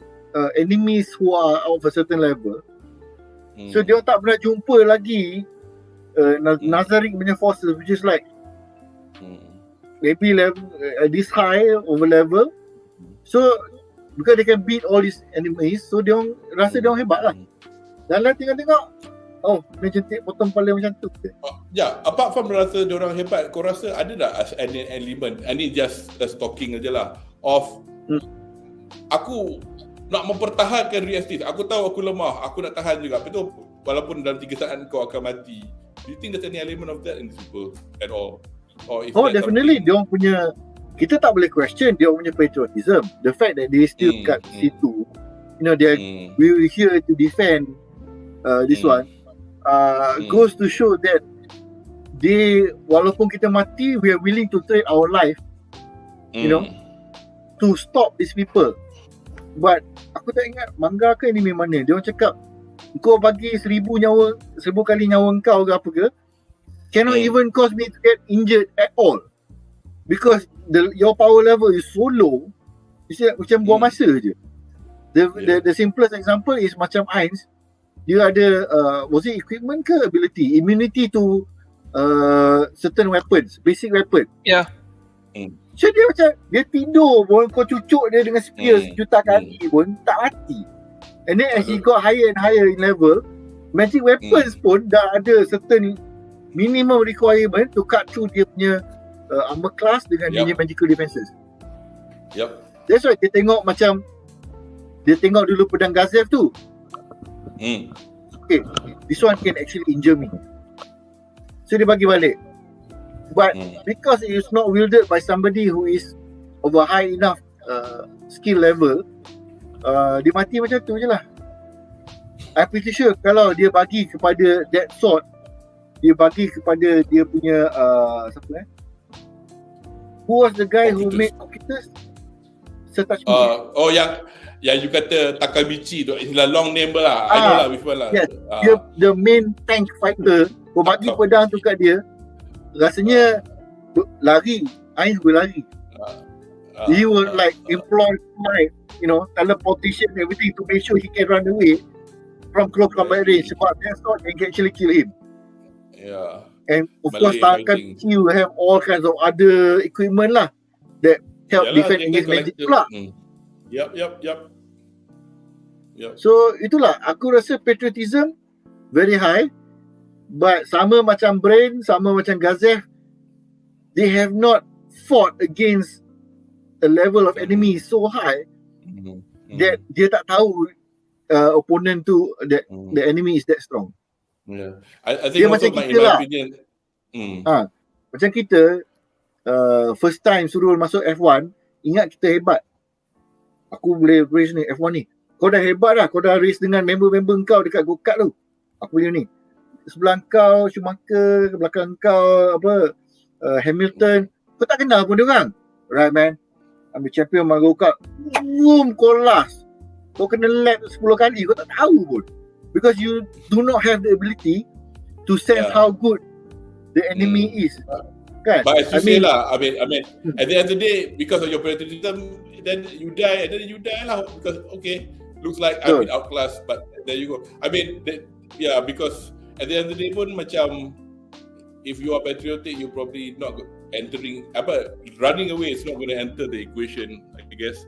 enemies who are of a certain level. So dia tak pernah jumpa lagi Nazarick punya forces which is like maybe level this high over level. So because they can beat all these enemies, so dia rasa dia hebat lah. Dan lah tengok oh, dia jentik potong kepala macam tu. Apart from rasa dia orang hebat, kau rasa ada tak any element, ini just a stalking aja lah, of aku nak mempertahankan realistis. Aku tahu aku lemah, aku nak tahan juga. Tapi tu walaupun dalam 3 saat kau akan mati. Do you think there's any element of that in this people at all? Definitely. Dia orang punya, kita tak boleh question dia punya patriotism. The fact that they still kat situ, you know, we here to defend this one, goes to show that they, walaupun kita mati, we are willing to trade our life, you know, to stop these people. But aku tak ingat manga ke anime mana, dia orang cakap kau bagi 1000 kali nyawa kau ke apa ke, cannot even cause me to get injured at all, because your power level is so low. Macam buang masa je. The simplest example is macam Ains, dia ada was it equipment ke ability, immunity to certain weapons, basic weapon. So dia macam dia tidur pun kau cucuk dia dengan spear sejuta kali pun tak mati. And then as he got higher and higher in level, magic weapons pun dah ada certain minimum requirement to cut through dia punya armor class dengan dia magical defenses. That's why dia tengok macam dia tengok dulu pedang Gazef tu. Okay, this one can actually injure me. So dia bagi balik. But because it is not wielded by somebody who is of a high enough skill level, dia mati macam tu je lah. I'm pretty sure kalau dia bagi kepada that sword, dia bagi kepada dia punya siapa who was the guy who made Okitas? Setachi. Oh yang you kata Takamichi tu, istilah long name lah. I know lah which one lah. Yes. Dia the main tank fighter, kau bagi pedang tu kat dia, rasanya lari, Ains berlari. He will like employ like, teleportation, everything to make sure he can run away from close combat range. Sebab that sword can actually kill him. And of course Takamichi will have all kinds of other equipment lah that help defend against magic pula. Yup. So itulah, aku rasa patriotism very high. But sama macam Brain, sama macam Gazef, they have not fought against a level of enemy so high that dia tak tahu opponent tu, that the enemy is that strong. I think also in my opinion. Macam kita first time suruh masuk F1, ingat kita hebat. Aku boleh race ni F1 ni. Kau dah hebat dah, kau dah race dengan member-member kau dekat go-kart tu. Aku punya ni. Sebelah kau Schumacher, belakang kau Hamilton, kau tak kenal pun diorang. Right man, ambil champion main go-kart, boom, kau last. Kau kena lap 10 kali, kau tak tahu pun. Because you do not have the ability to sense how good the enemy is. Kan? But as you say lah, I mean at the end of the day, because of your patriotism, then you die lah. Because okay, looks like I've been outclassed, but there you go. I mean because at the end of the day pun macam, if you are patriotic, you probably not entering running away is not going to enter the equation, I guess.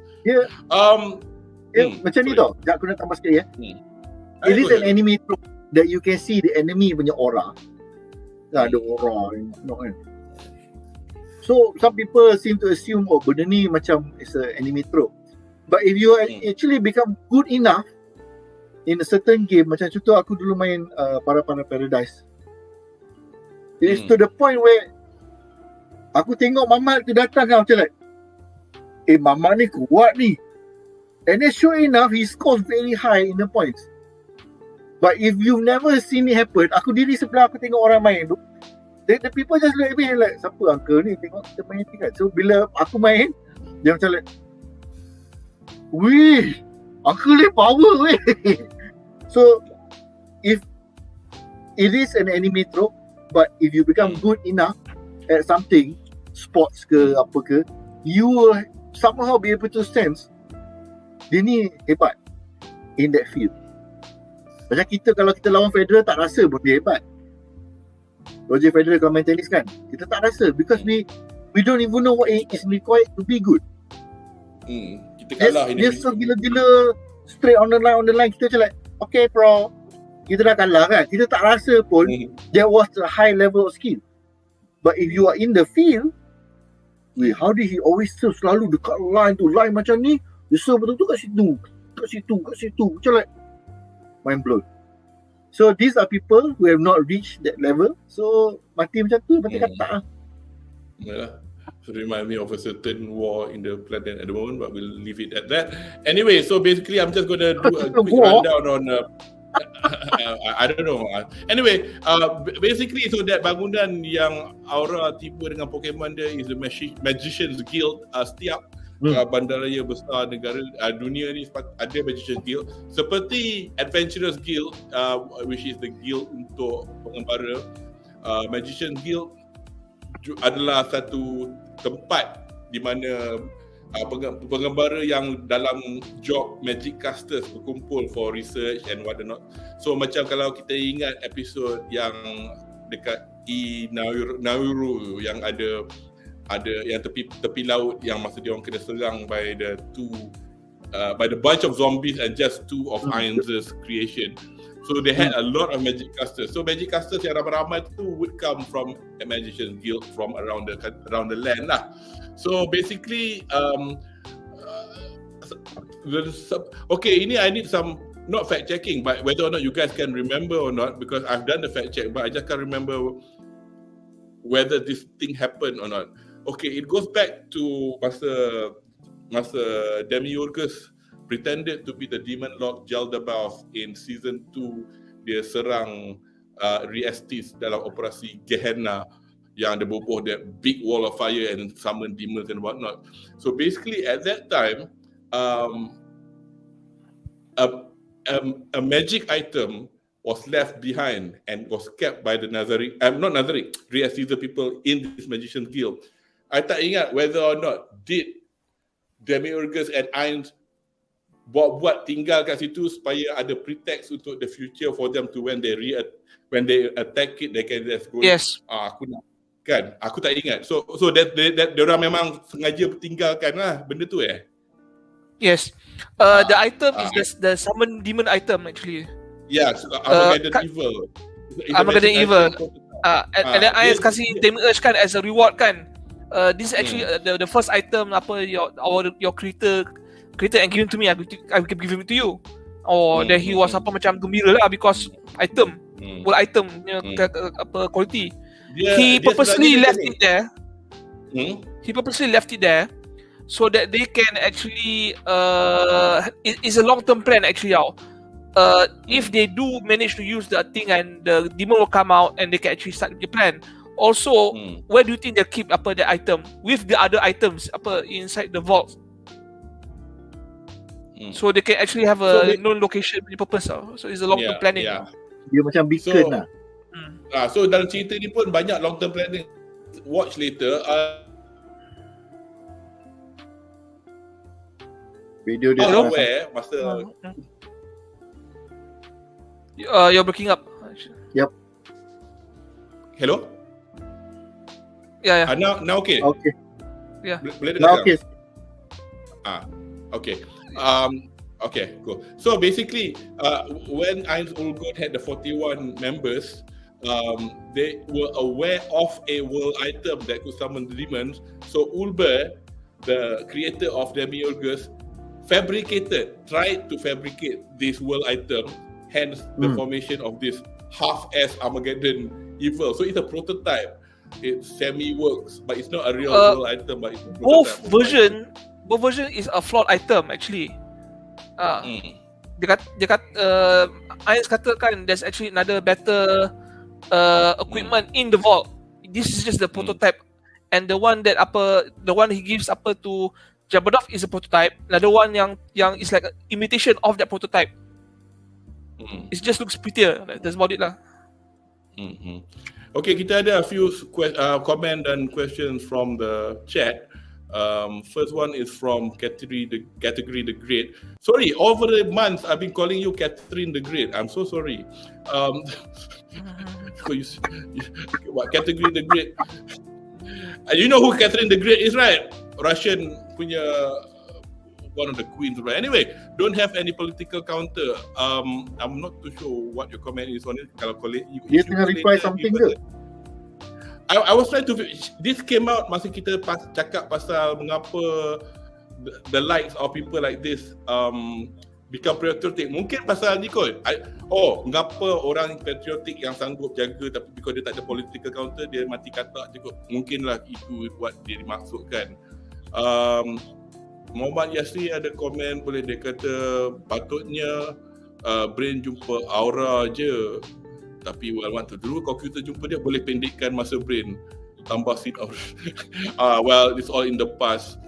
Macam ni tau, aku nak tambah sikit ya. It is an enemy trope that you can see the enemy punya aura. Ada aura kan. So some people seem to assume benda ni macam is an enemy trope. But if you actually become good enough in a certain game, macam contoh aku dulu main Para-Para Paradise. It is to the point where aku tengok Mamat tu datang kan, macam like, Mamat ni kuat ni. And then sure enough, he scores very high in the points. But if you've never seen it happen, aku diri sebelah aku tengok orang main tu, the people just look at me like, siapa uncle ni tengok kita main ni kan. So bila aku main, dia macam like, wih, uncle ni power weh. So if it is an enemy trope, but if you become good enough at something, sports ke apa ke, you will somehow be able to sense dia ni hebat in that field. Macam kita kalau kita lawan Federer tak rasa pun dia hebat. Roger Federer kalau main tenis kan, kita tak rasa because we don't even know what is required to be good. Kita kalah dia so gila-gila straight on the line kita macam like, okay bro, kita dah kalah kan, kita tak rasa pun there was a high level of skill. But if you are in the field, how did he always serve selalu dekat line tu, line macam ni, dia serve betul-betul kat situ macam like mind blown. So these are people who have not reached that level. So mati macam tu, mati kata. So remind me of a certain war in the planet at the moment, but we'll leave it at that. Anyway, so basically I'm just going to do a quick rundown on I don't know. Anyway, basically so that bangunan yang Aura tiba dengan Pokemon dia is the Magician's Guild. Setiap bandaraya besar negara dunia ni ada Magician's Guild. Seperti Adventurers Guild, which is the guild untuk pengembara, Magician's Guild adalah satu tempat di mana pengembara yang dalam job magic casters berkumpul for research and what not. So macam kalau kita ingat episod yang dekat Nauru yang ada yang tepi laut yang masa dia orang kena serang by the bunch of zombies and just two of Ainz's creation. So they had a lot of magic casters. So magic casters yang ramai-ramai tu would come from a magician guild from around the land lah. So basically, okay, ini I need some not fact checking, but whether or not you guys can remember or not, because I've done the fact check, but I just can't remember whether this thing happened or not. Okay, it goes back to masa Demiurgus pretended to be the demon lord Jaldabaoth in season 2. Dia serang Reaksi dalam operasi Gehenna yang ada bubuh that big wall of fire and summon demons and whatnot. So basically at that time, a magic item was left behind and was kept by the Reaksi people in this magician guild. I tak ingat whether or not did Demiurgus and Ainz buat tinggal kat situ supaya ada pretext untuk the future for them to when they attack it they can just go. Yes. Aku tak ingat. So that diorang memang sengaja tinggalkan lah benda tu Yes. The item is the summon demon item actually. Yes, Armageddon Evil. Armageddon Evil. And then I kasih Demiurge kan as a reward kan. This is actually the first item your creator and given to me. I will give it to you. Then he was macam gembira lah because item, full item quality. He purposely left it there. He purposely left it there so that they can actually it's a long-term plan actually. If they do manage to use the thing and the demon will come out and they can actually start the plan. Also, where do you think they keep the item with the other items inside the vault? So they can actually have a known location purpose. So it's a long-term planning. Dia macam beacon lah. So dalam cerita ni pun banyak long-term planning. Watch later. Video dia aware masa you're breaking up. Yep. Hello? Yeah. Now okay. Okay. Yeah. Boleh dengar? Okay. Okay. Okay, cool. So basically, when Ainz Ulgod had the 41 members, they were aware of a world item that could summon the demons. So Ulber, the creator of Demiurgus, tried to fabricate this world item, hence the formation of this half-ass Armageddon Evil. So it's a prototype. It semi-works, but it's not a real world item. But it's a both version is a flawed item actually. Dia kata Ainz katakan there's actually another better equipment in the vault. This is just the prototype, and the one he gives to Jabadov is a prototype. Another one yang is like an imitation of that prototype. It just looks prettier. That's about it lah. Okay, kita ada a few comment and questions from the chat. First one is from Category the Great. Sorry, over the months I've been calling you Catherine the Great. I'm so sorry. Category the Great. You know who Catherine the Great is, right? Russian punya one of the queens, right? Anyway, don't have any political counter. I'm not too sure what your comment is on it. Kalau dia tengah reply something ke? I was trying to. This came out masa kita cakap pasal mengapa the likes of people like this become patriotic. Mungkin pasal ni kot. Mengapa orang patriotic yang sanggup jaga tapi because dia tak ada political counter dia mati katak je kot. Mungkinlah itu what dia dimaksudkan. Muhammad Yasri ada komen boleh dia kata patutnya brain jumpa aura je. Tapi dulu komputer jumpa dia boleh pendekkan masa brain tambah sit out. Well, it's all in the past.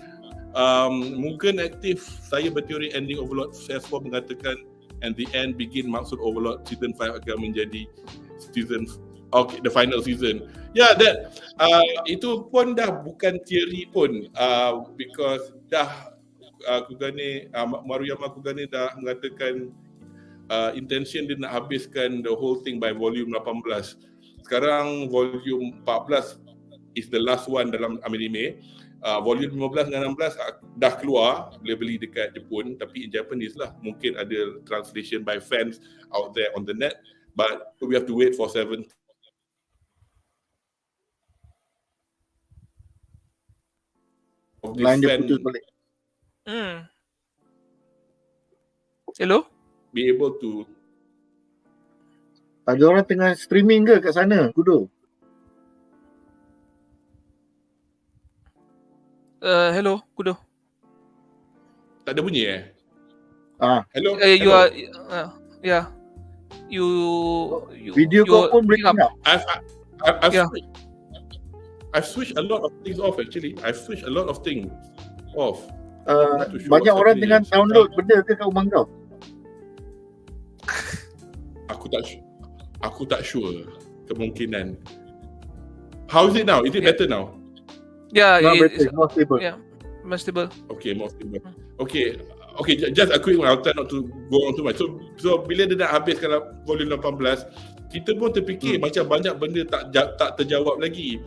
Mungkin aktif saya berteori ending Overlord S4 mengatakan and the end begin maksud Overlord season 5 akan menjadi season Okay, the final season. Yeah, that itu pun dah bukan teori pun, because dah Kugane, Maruyama Kugane dah mengatakan intention dia nak habiskan the whole thing by volume 18. Sekarang volume 14 is the last one dalam anime. Volume 15 dan 16 dah keluar, boleh beli dekat Jepun, tapi in Japanese lah. Mungkin ada translation by fans out there on the net, but we have to wait for 7. Line dia putus balik. Hello? Be able to. Ada orang tengah streaming ke kat sana, Kudo? Hello, Kudo. Tak ada bunyi Hello? You Hello? are, yeah. You Video call pun boleh tengok. I've switched a lot of things off actually. I've switched a lot of things off. Banyak orang tengah download benda ke kat rumah kau? Aku tak sure. Kemungkinan. How is it now? Is it better now? Yeah, Better, more stable. Yeah, more stable. Okay, more stable. Okay, just a quick one. I'll try not to go on too much. So bila dia nak habiskan volume 18, kita pun terfikir macam banyak benda tak terjawab lagi.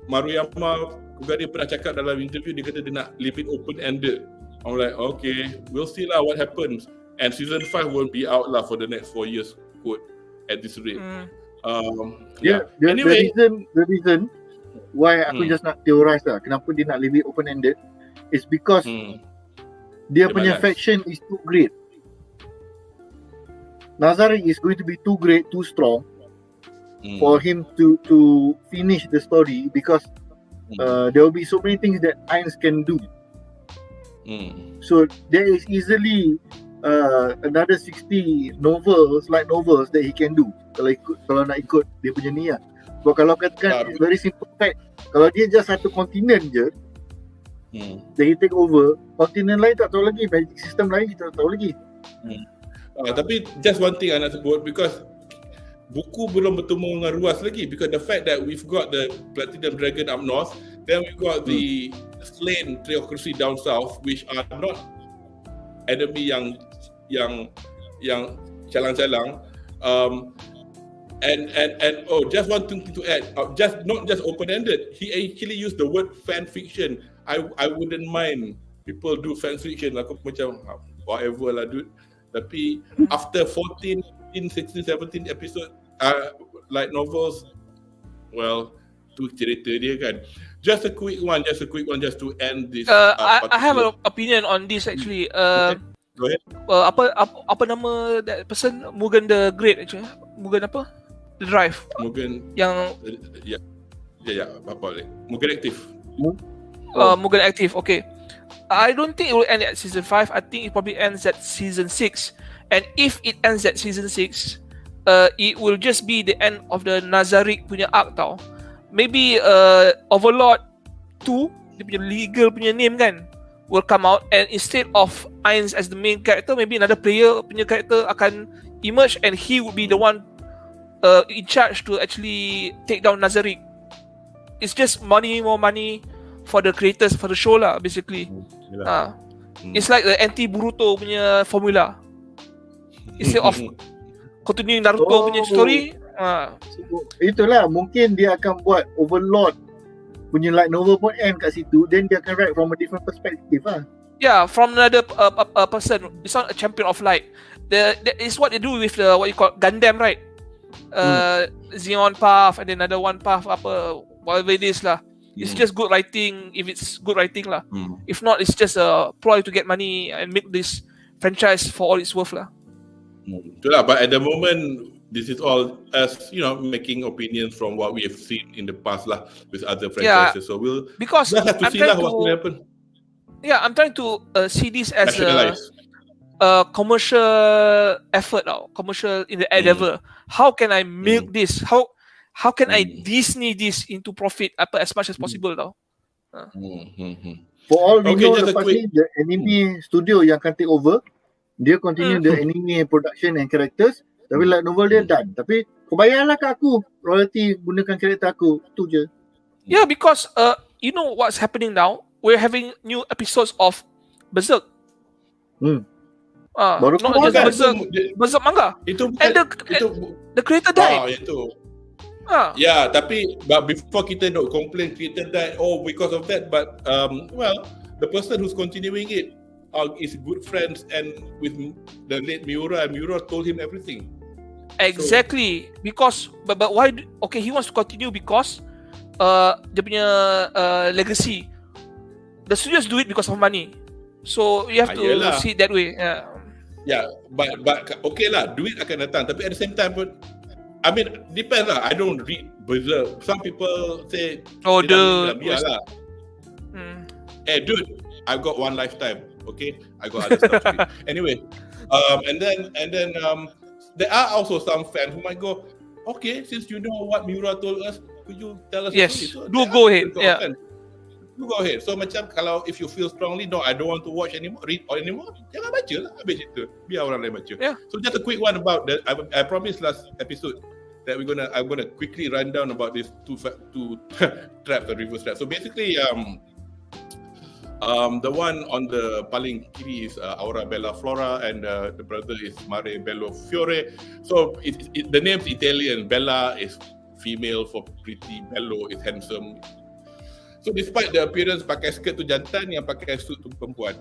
Maruyama Kugane pernah cakap dalam interview, dia kata dia nak leave it open-ended. I'm like, okay, we'll see lah what happens. And season 5 won't be out lah for the next 4 years, quote, at this rate. Anyway, the reason why aku just nak theorize lah, kenapa dia nak leave it open-ended, is because dia punya faction is too great. Nazari is going to be too great, too strong for him to finish the story, because there will be so many things that Ainz can do. So there is easily another 60 light novels that he can do kalau nak ikut dia punya niat. So kalau katakan very simple fact, kalau dia just satu kontinen je, then he take over, kontinen lain tak tahu lagi, magic system lain kita tak tahu lagi. Tapi just one thing I nak sebut, because buku belum bertemu dengan ruas lagi, because the fact that we've got the Platinum Dragon up north, then we've got the Slain Theocracy down south, which are not enemy yang calang-calang. And just one thing to add, not just open-ended, he actually used the word fan fiction. I wouldn't mind people do fan fiction, aku macam whatever lah dude. Tapi after 14, 16, 17 episode light novels, well, tu cerita dia kan. Just a quick one just to end this. I have an opinion on this actually. Go ahead. Apa nama that person? Mugen the Great actually. Mugen apa? The Drive. Mugen yang ya apa boleh. Mugen Active. Mugen Active. Okay. I don't think it will end at season 5. I think it probably ends at season 6. And if it ends at season 6, it will just be the end of the Nazarick punya arc tau. Maybe Overlord 2, dia punya legal punya name kan, will come out, and instead of Ainz as the main character, maybe another player punya character akan emerge, and he would be the one in charge to actually take down Nazarick. It's just more money for the creators for the show lah, basically. It's like the anti-Boruto punya formula. Instead of continuing Naruto punya story, itulah mungkin dia akan buat Overlord punya light novel pun end kat situ, then dia akan write from a different perspective lah. Yeah, from another person. It's not a champion of light. That is what they do with the what you call Gundam, right? Xeon Path and then another one path, whatever it is lah. It's just good writing if it's good writing lah. If not, it's just a ploy to get money and make this franchise for all it's worth lah. Itulah, but at the moment, this is all us, making opinions from what we have seen in the past lah with other franchises. So we'll just have to see lah what will happen. Yeah, I'm trying to see this as a commercial effort, commercial in the level. How can I milk this? How can I Disney this into profit as much as possible tau? For all we know, lepas ni the anime studio yang akan take over, dia continue the anime production and characters, Tapi light novel dia done. Tapi kau bayarlah kat aku royalty gunakan karakter aku. Tu je. Yeah, because you know what's happening now? We're having new episodes of Berserk. Baru not keluar just kan? Berserk manga. Itu bukan, And the creator died. Itu. Ya, tapi before kita nak complain creator died, because of that, but the person who's continuing it is good friends and with the late Miura, and Miura told him everything. Exactly. Because but why? Okay, he wants to continue because dia punya legacy. The studios do it because of money. So you have to see it that way. Yeah, but okay lah, duit akan datang. Tapi at the same time pun, I mean, depends lah. I don't read Berserk. Some people say, biarlah. Dude, I've got one lifetime. Okay, I got other stuff to read. Anyway, and then there are also some fans who might go, okay, since you know what Miura told us, could you tell us? Yes, so go ahead. Yeah. You go ahead. So macam kalau if you feel strongly, no, I don't want to watch anymore, read anymore, jangan baca lah, habis itu. Biar orang lain baca. Yeah. So just a quick one about that. I promised last episode that I'm gonna quickly run down about these two traps and reverse traps. So basically, the one on the paling kiri is Aura Bella Flora, and the brother is Mare Bello Fiore. So the name's Italian. Bella is female for pretty, Bello is handsome. So despite the appearance pakai skirt tu jantan, yang pakai suit tu perempuan.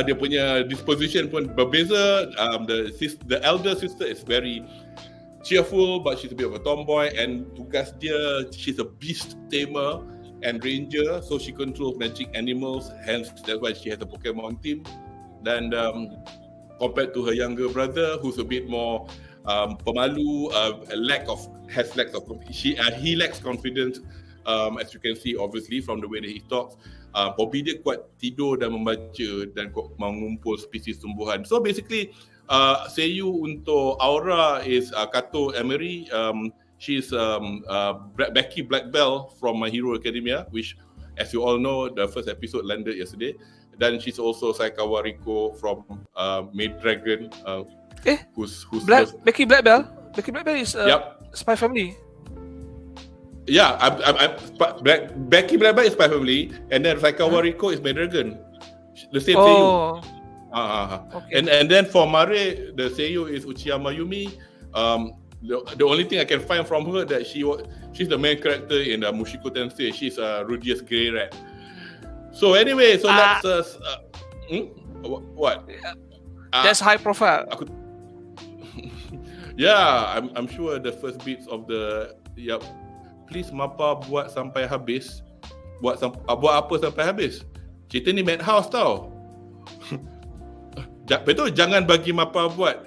Dia punya disposition pun berbeza. The elder sister is very cheerful, but she's a bit of a tomboy, and tugas dia, she's a beast tamer and ranger, so she controls magic animals, hence that's why she has a Pokemon team. Then compared to her younger brother, who's a bit more pemalu, he lacks confidence, as you can see obviously from the way that he talks. Hobi dia kuat tidur dan membaca dan mengumpul spesies tumbuhan. So basically Seiyu untuk Aura is Kato Emery. She's Becky Black Bell from My Hero Academia, which, as you all know, the first episode landed yesterday. Then she's also Saikawa Riko from Maid Dragon. Who's Becky Black Bell? Becky Black Bell is Spy Family. Yeah, Becky Black Bell is Spy Family, and then Saikawa Riko is Maid Dragon. The same Seiyu. Okay. And then for Mare, the Seiyu is Uchiyama Yumi. The only thing I can find from her that she's the main character in Mushiko Tensei. She's Rudius Grey Rat. So anyway, so let's what? That's high profile. Yeah, I'm sure the first beats of the please Mappa buat sampai habis. Buat apa sampai habis? Cerita ni Madhouse tau. Betul, jangan bagi Mappa buat.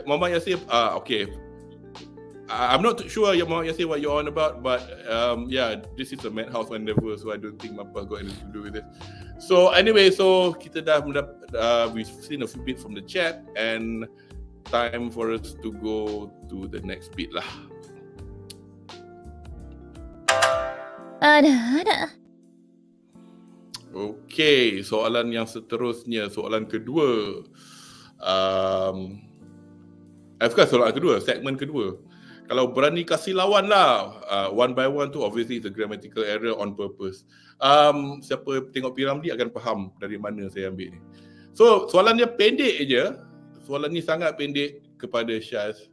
Mama Yasir, okay. I'm not sure Mama Yasir what you're on about, but this is a Madhouse endeavor, so I don't think Mappa got anything to do with it. So anyway, so kita dah we've seen a few bits from the chat, and time for us to go to the next bit lah. Ada. Okay, soalan yang seterusnya, soalan kedua. Soalan kedua, segmen kedua. Kalau berani kasih lawan lah, one by one tu obviously it's a grammatical error on purpose. Siapa tengok Piramdi akan faham dari mana saya ambil ni. So soalan dia pendek je. Soalan ni sangat pendek kepada Syaz.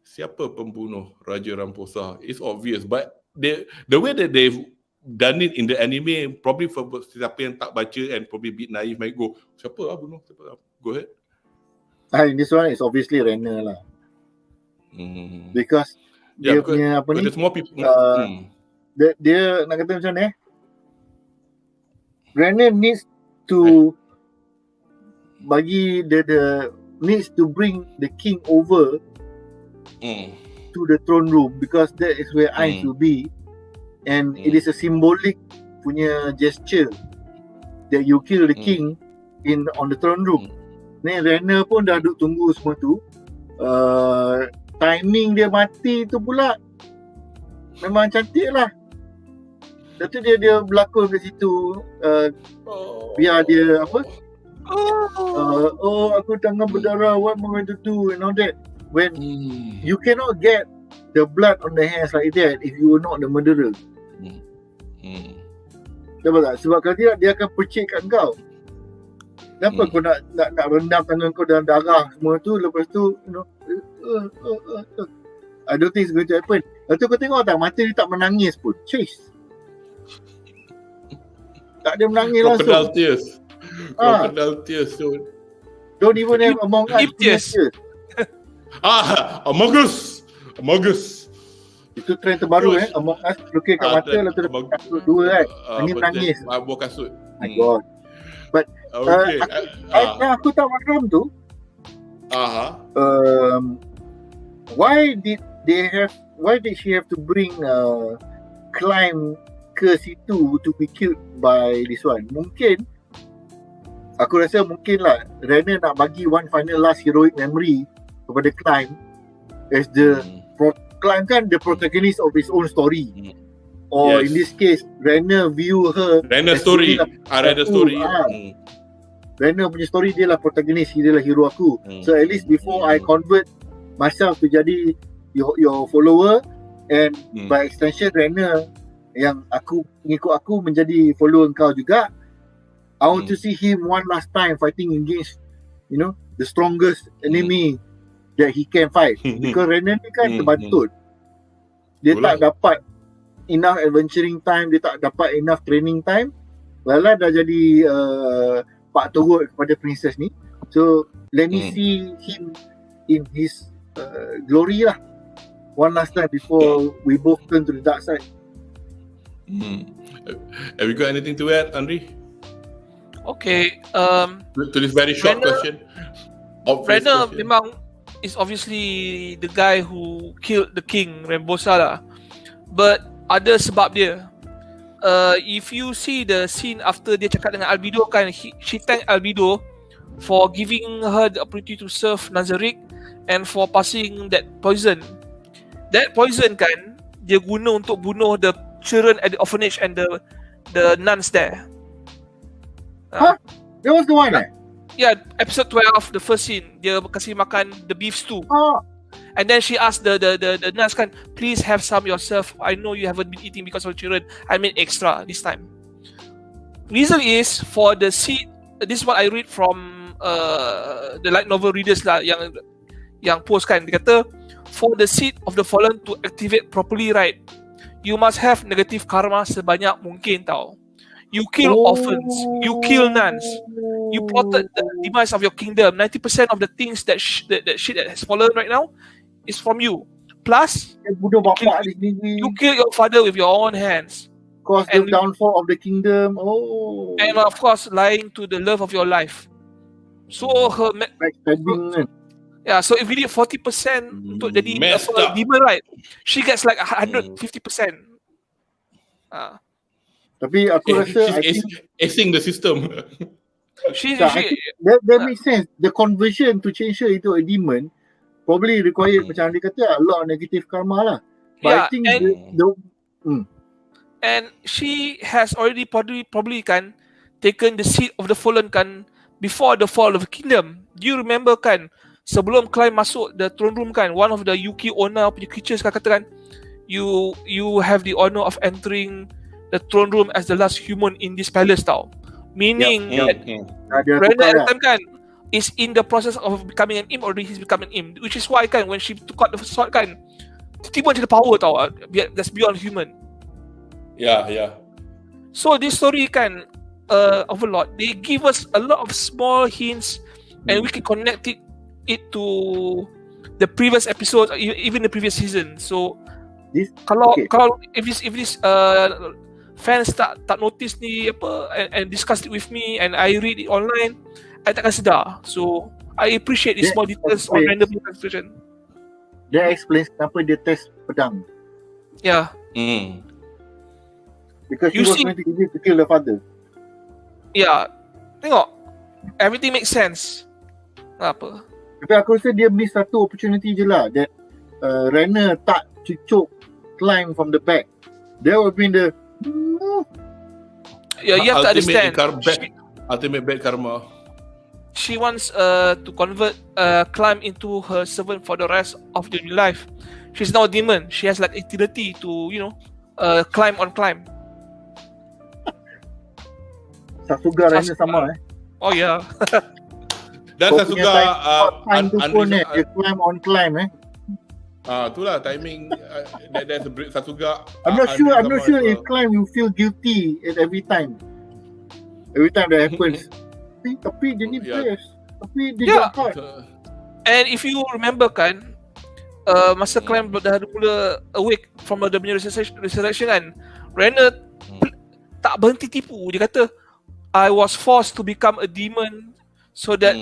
Siapa pembunuh Raja Ramposa? It's obvious, but the way that they've done it in the anime, probably for siapa yang tak baca and probably a bit naive might go, siapa bunuh? Go ahead. This one is obviously Renner lah. Because dia punya apa ni? More people. Dia nak kata macam ni. Renner needs to needs to bring the king over to the throne room, because that is where I should be, and it is a symbolic punya gesture that you kill the king on the throne room. Ni Renner pun dah duduk tunggu semua tu. Timing dia mati tu pula memang cantik lah. Lepas tu dia berlakon kat situ, biar dia Aku tangan berdarah, what am I going to do and all that. When you cannot get the blood on the hands like that if you are not the murderer. Tahu tak? Sebab kalau tidak dia akan percikkan kau. Kenapa kau nak rendam tangan kau dalam darah semua tu, lepas tu I don't think it's going to happen. Lepas tu kau tengok tak, mata dia tak menangis pun. Chase. Tak ada menangis langsung. Crocodile tears. Crocodile tears. Don't even have Among Us tears. Among Us. Itu trend terbaru Among Us lukis kat mata, lepas tu kasut dua kan. Ini menangis. Buah kasut. My God. But aku tak faham tu. Why did she have to bring climb ke situ to be killed by this one? Mungkin aku rasa mungkin lah Renner nak bagi one final last heroic memory kepada Climb as the Climb kan the protagonist of his own story. Or in this case Renner view her Renner story. Renner story. Renner punya story, dia lah protagonist, dia lah hero aku. So at least before I convert myself to jadi your follower, and by extension Renner yang ngikut aku menjadi follower kau juga, I want to see him one last time fighting against the strongest enemy that he can fight. Because Renner ni kan terbantul. Dia tak dapat enough adventuring time, dia tak dapat enough training time. Lala dah jadi pak turut kepada princess ni. So let me see him in his glory lah, one last time before we both turn to the dark side. Have you got anything to add, Anri? Okay. To this very short question. Renner memang is obviously the guy who killed the king Rembosa lah. But ada sebab dia. If you see the scene after dia cakap dengan Albedo kan, she thanked Albedo for giving her the opportunity to serve Nazarick and for passing that poison. That poison kan dia guna untuk bunuh the children at the orphanage and the nuns there. That was the one Yeah, episode 12, the first scene, dia kasih makan the beef stew. And then she asked the nurse kan, please have some yourself. I know you haven't been eating because of the children. I made extra this time. Reason is for the seed. This is what I read from the light novel readers lah yang post kan. Dia kata for the seed of the fallen to activate properly, right, you must have negative karma sebanyak mungkin tau. You kill orphans, you kill nuns, you plotted the demise of your kingdom. 90% of the things that shit that has fallen right now is from you. Plus, you kill your father with your own hands. Cause the downfall of the kingdom. And of course, lying to the love of your life. So her yeah, so if we did 40% untuk jadi demon, right? She gets like 150%. Tapi aku rasa acing the system. That makes sense. The conversion to change her into a demon probably required macam dia kata a lot of negative karma lah. But I think and she has already probably kan taken the seed of the fallen kan before the fall of the kingdom. Do you remember kan sebelum Climb masuk the throne room kan, one of the Yuki owner punya creatures kan kata kan, you have the honor of entering the throne room as the last human in this palace tau. Meaning Renner at the time kan is in the process of becoming an imp, or he's becoming an imp, which is why kan when she took out the sword kan tiba-tiba macam ada power tau, that's beyond human. Yeah. So this story kan Overlord, they give us a lot of small hints and we can connect it to the previous episodes, even the previous season. So kalau if this fans tak notice ni apa and discuss it with me and I read it online, I takkan sedar. So I appreciate these small details on random illustration. That explains kenapa dia test pedang. Yeah. Because he was going to use it to kill the father. Yeah. Tengok, everything makes sense. Apa? Tapi aku rasa dia miss satu opportunity je lah, that Renner tak cucuk Climb from the back. That would be the you have to understand. Ultimate bad karma. she wants to convert Climb into her servant for the rest of their life. She's now a demon. She has like ability to, you know, climb on Climb. Sasuga Renner sama Oh yeah. Dan Sasuga time tu pun dia climb on Climb itulah timing there's a Sasuga. I'm not sure if Climb you feel guilty at every time that happens. Tapi dia ni best. Tapi dia jahat. And if you remember kan, masa Climb dah mula awake from the resurrection kan, Renner tak berhenti tipu. Dia kata, I was forced to become a demon so that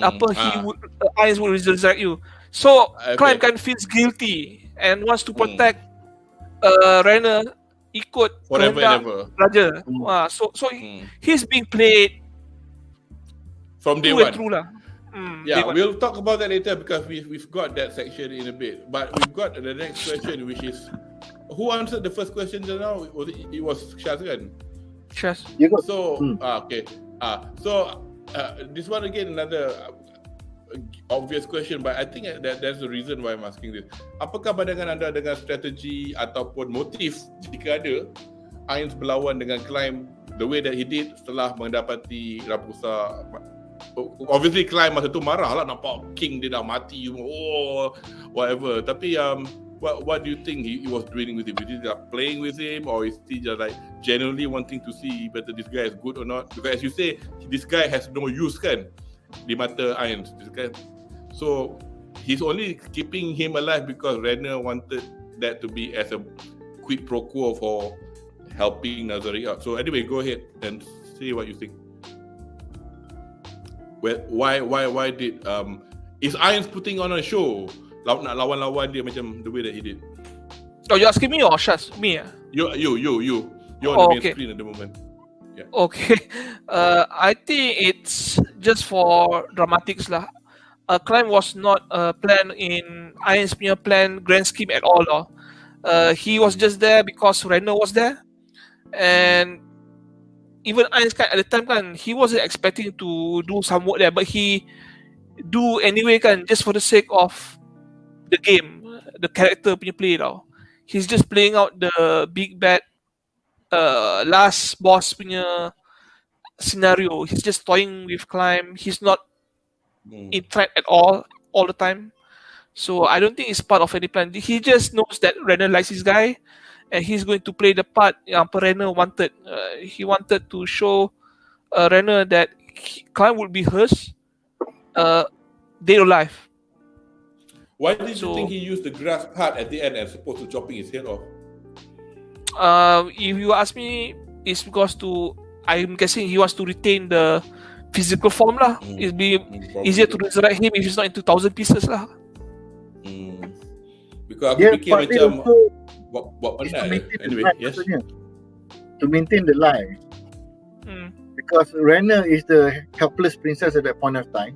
eyes would resurrect you. So Climb kan feels guilty and wants to protect Renner ikut forever and ever Raja. So he's being played from day one. True lah. We'll talk about that later because we've got that section in a bit. But we've got the next question, which is who answered the first question just now? It was Shaz kan? Shaz. So okay. So this one again another obvious question, but I think that there's a reason why I'm asking this. Apakah pandangan anda dengan strategi ataupun motif jika ada Ainz berlawan dengan Climb the way that he did setelah mendapati Rapusa? Obviously Climb masa tu marah lah, nampak King dia dah mati, whatever. Tapi what do you think he was doing with him? Is he playing with him, or is he just like genuinely wanting to see whether this guy is good or not? Because as you say, this guy has no use kan di mata Ainz. So he's only keeping him alive because Renner wanted that to be as a quid pro quo for helping Nazari out. So anyway, go ahead and say what you think. Well, why did is Ainz putting on a show? Nak lawan-lawan dia macam the way that he did. Oh, you asking me or Shaz? Me? You. You're on the main screen at the moment. Yeah. Okay. I think it's just for dramatics lah. Climb was not planned in Ainz punya plan grand scheme at all lah. He was just there because Renner was there, and even Ainz kan at the time kan, he wasn't expecting to do some work there, but he do anyway kan, just for the sake of the game, the character punya play tau. He's just playing out the big bad last boss punya scenario. He's just toying with Climb. He's not in threat at all the time. So I don't think it's part of any plan. He just knows that Renner likes this guy, and he's going to play the part yang Renner wanted. He wanted to show Renner that Climb would be hers, dead or alive. Why did you think he used the grass part at the end as opposed to chopping his head off? If you ask me, it's because I'm guessing he wants to retain the physical form lah. It'd be easier to resurrect him if he's not in 2,000 pieces lah. Because aku fikir macam buat pandai. Anyway, yes. To maintain the life. Because Renner is the helpless princess at that point of time.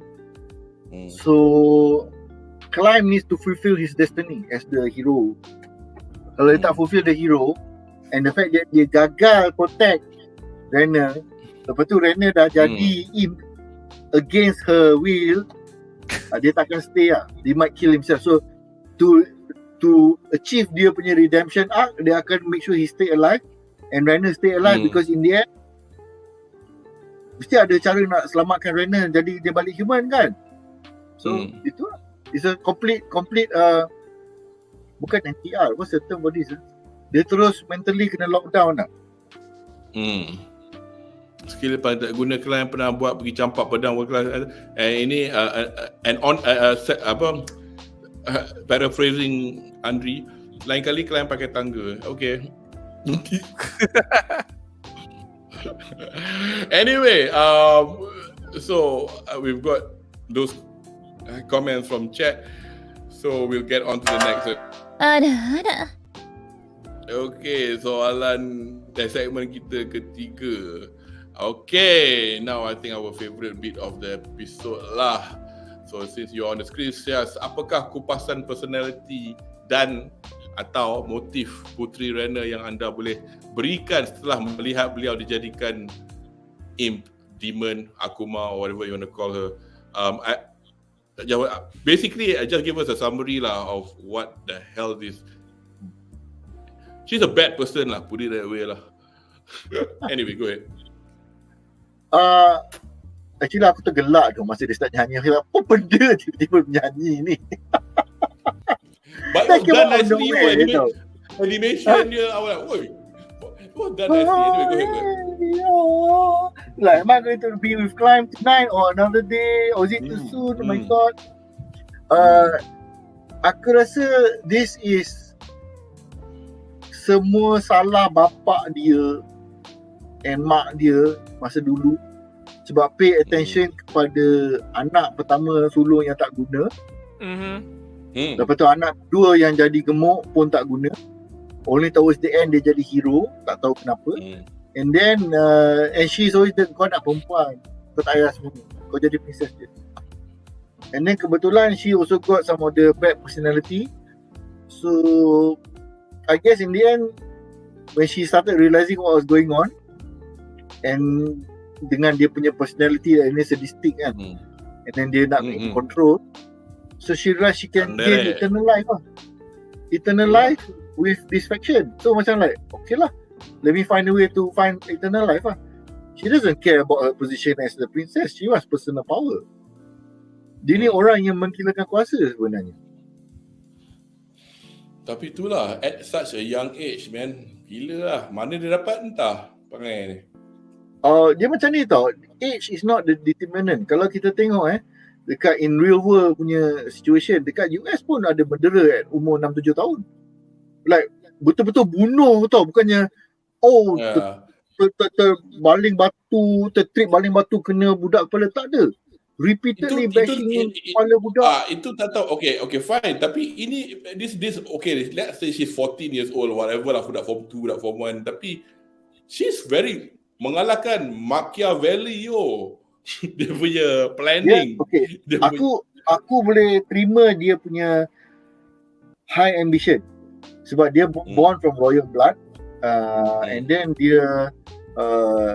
So Climb needs to fulfill his destiny as the hero. Kalau dia tak fulfill the hero, and the fact that dia gagal protect Renner, lepas tu Renner dah jadi imp against her will, dia takkan stay lah. He might kill himself. So to achieve dia punya redemption arc, dia akan make sure he stay alive and Renner stay alive, because in the end mesti ada cara nak selamatkan Renner jadi dia balik human kan. So itu lah. It's a complete bukan NTR, what's the term for this? Dia terus mentally kena lockdown lah. Skill pada guna Climb pernah buat pergi campak pedang kelas. Ini paraphrasing Anri, lain kali Climb pakai tangga. Okay. Anyway, so we've got those comments from chat, so we'll get on to the next. Ada. Okay, soalan segmen kita ketiga. Okay, now I think our favourite bit of the episode lah. So since you're on the screen, Syaz, apakah kupasan personality dan atau motif Puteri Renner yang anda boleh berikan setelah melihat beliau dijadikan imp, demon, Akuma, or whatever you want to call her, Basically, I just give us a summary of what the hell this. She's a bad person lah, put it that way lah. Anyway, go ahead. Actually aku tergelak tu masa dia start nyanyi. Apa benda tiba-tiba menyanyi ni? But it was done nicely. Animation dia, I was like, oi. It was done nicely. Anyway, go ahead. Like, am I going to be with Climb tonight or another day? Or is it too soon? Oh my god. Aku rasa this is semua salah bapak dia and mak dia masa dulu sebab pay attention kepada anak pertama sulung yang tak guna. Lepas tu anak kedua yang jadi gemuk pun tak guna. Only towards the end dia jadi hero, tak tahu kenapa. And then and she's always the, kau nak perempuan, kau tak payah semua, kau jadi princess je. And then kebetulan she also got some of the bad personality. So I guess in the end when she started realizing what was going on and dengan dia punya personality yang ini sadistic kan, and then dia nak control, so she realized she can gain eternal life lah. Eternal life with this faction. So macam like, okay lah, let me find a way to find eternal life lah. She doesn't care about her position as the princess. She wants personal power. Dia ni orang yang mengkilakan kuasa sebenarnya. Tapi itulah, at such a young age, man. Gila lah. Mana dia dapat entah perangai ni. Dia macam ni tau. Age is not the determinant. Kalau kita tengok dekat in real world punya situation, dekat US pun ada murderer at umur 6-7 tahun. Like, betul-betul bunuh tau. Bukannya, terbaling batu, tertrip baling batu kena budak kepala. Tak ada. Repeatedly bashing kepala budak. Itu tak tahu. Okay, fine. Tapi ini, this okay, let's say she's 14 years old, whatever lah, budak form 2, budak form 1. Tapi, she's very mengalahkan Machiavelli, dia punya planning. Yeah, okay. Aku boleh terima dia punya high ambition. Sebab dia born from royal blood. And then dia,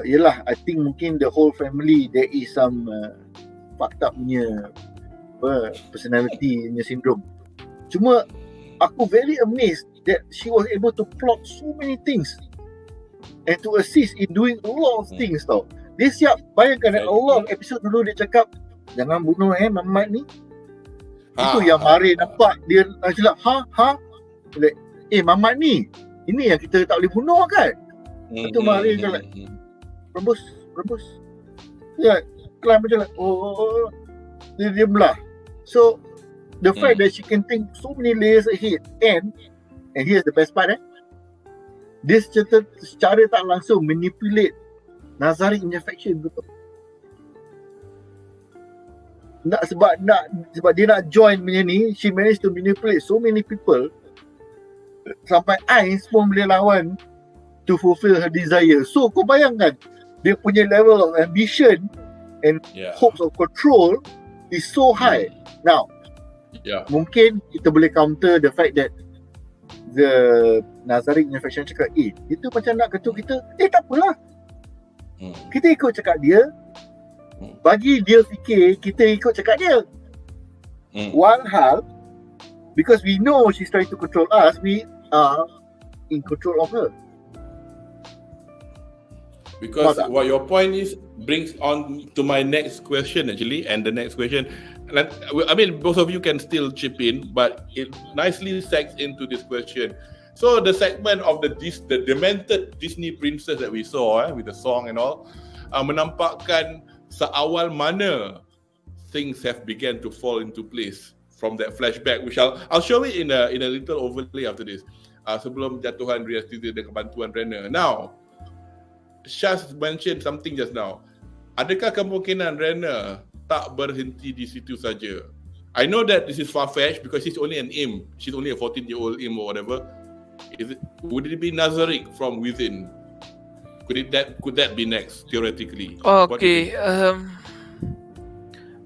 yelah, I think mungkin the whole family, there is some fucked up punya personality punya syndrome. Cuma aku very amazed that she was able to plot so many things and to assist in doing a lot of things tau. Dia siap, bayangkan a lot of episode dulu dia cakap jangan bunuh Mamat ni. Itu yang Mari nampak dia cakap like, Mamat ni ini yang kita tak boleh bunuh kan. Itu Mari cakap rebus ya, Climb macam like, dia belah. So the fact that she can think so many layers ahead and here's the best part dia secara tak langsung manipulate Nazari punya faction betul. Sebab dia nak join punya ni, she managed to manipulate so many people sampai Ainz pun boleh lawan to fulfill her desire. So kau bayangkan dia punya level of ambition and hopes of control is so high. Now, mungkin kita boleh counter the fact that the Nazari punya faction cakap, itu macam nak ketuk kita. Tak apalah. Kita ikut cakap dia. Bagi dia fikir, kita ikut cakap dia. Walhal, because we know she's trying to control us, we are in control of her. Because what your point is brings on to my next question actually, and the next question, I mean both of you can still chip in, but it nicely segues into this question. So the segment of the demented Disney princess that we saw with the song and all, menampakkan seawal mana things have begun to fall into place from that flashback, which I'll show it in a little overlay after this. Sebelum jatuhan Reaksi dengan bantuan Renner. Now, Syaz mentioned something just now. Adakah kemungkinan Renner tak berhenti di situ saja? I know that this is far-fetched because she's only an imp. She's only a 14-year-old imp or whatever. Would it be Nazarick from within? Could that be next, theoretically? Okay.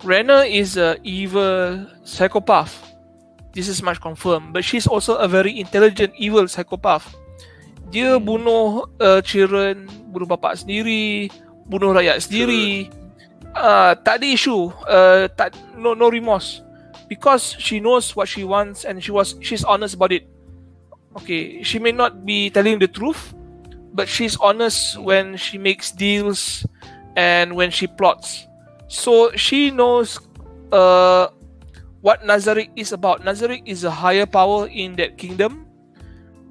Renner is an evil psychopath. This is much confirmed. But she's also a very intelligent, evil psychopath. Dia bunuh children, bunuh bapak sendiri, bunuh rakyat sendiri. tak ada issue, no remorse, because she knows what she wants and she's honest about it. Okay, she may not be telling the truth, but she's honest when she makes deals and when she plots. So she knows what Nazarick is about. Nazarick is a higher power in that kingdom,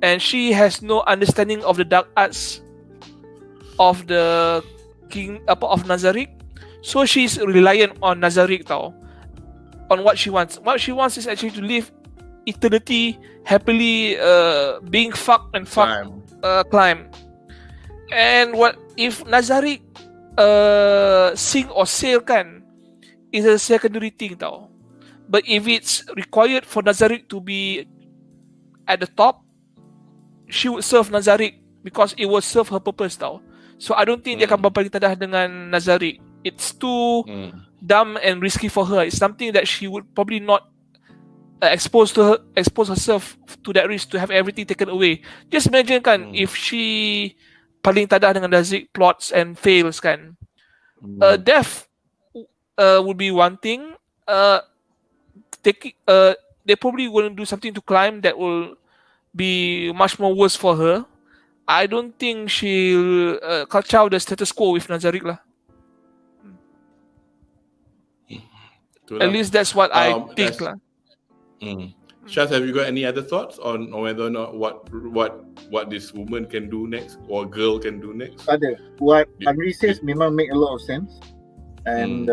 and she has no understanding of the dark arts of the king of Nazarick. So she's reliant on Nazarick tau, on what she wants. What she wants is actually to live eternity happily, being fucked and climb. And what if Nazarick sing or sail kan is a secondary thing tau. But if it's required for Nazarick to be at the top, she would serve Nazarick because it will serve her purpose tau. So I don't think dia akan berpaling tadah dengan Nazarick. It's too dumb and risky for her. It's something that she would probably not expose herself to that risk, to have everything taken away. Just imagine kan, if she paling tadah dengan Nazarick, plots and fails kan. Death would be one thing. They probably wouldn't do something to climb that will be much more worse for her. I don't think she'll kacau the status quo with Nazarick lah. At least that's what I think lah. Shaz, have you got any other thoughts on whether or not what this woman can do next or girl can do next? Ada. What Anri says memang make a lot of sense. And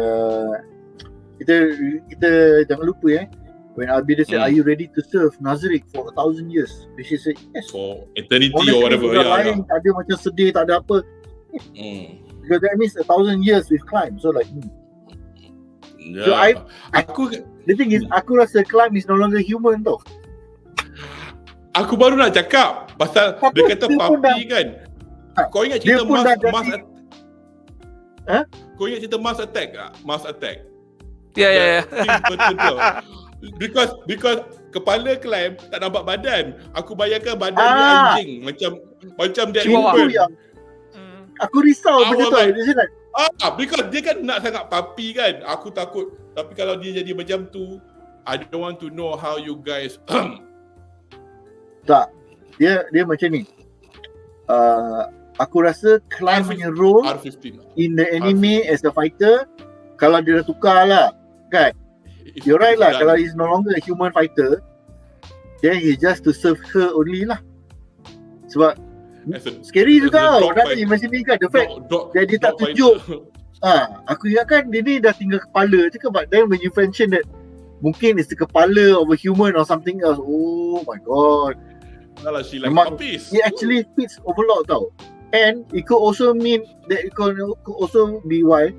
kita jangan lupa when Abida said, "Are you ready to serve Nazarick for 1,000 years?" She said, "Yes." For eternity or whatever. Tak ada macam sedih, tak ada apa. Because that means 1,000 years with climb. So like, so the thing is, aku rasa climb is no longer human tau. Aku baru nak cakap pasal dia kata papi kan. Kau ingat cerita Kau ingat cerita Mars Attack tak? Mars Attack. Yeah. Betul. Because kepala climb tak nampak badan. Aku bayangkan badan dia anjing macam dia human. Aku risau benda tu. Because dia kan nak sangat papi kan. Aku takut. Tapi kalau dia jadi macam tu, I don't want to know how you guys tak. Dia macam ni. Aku rasa Climb punya role in the anime as a fighter, kalau dia dah tukar lah kan. You're right lah. Kalau he's no longer a human fighter, then he's just to serve her only lah. Sebab scary juga tau. Nanti macam ni kan. The fact that dia tak tunjuk. Aku ingatkan dia ni dah tinggal kepala je ke. But then when you mention that mungkin it's the kepala of a human or something else, oh my god. She like puppies. It actually fits Overlord tau. And it could also mean that it could also be why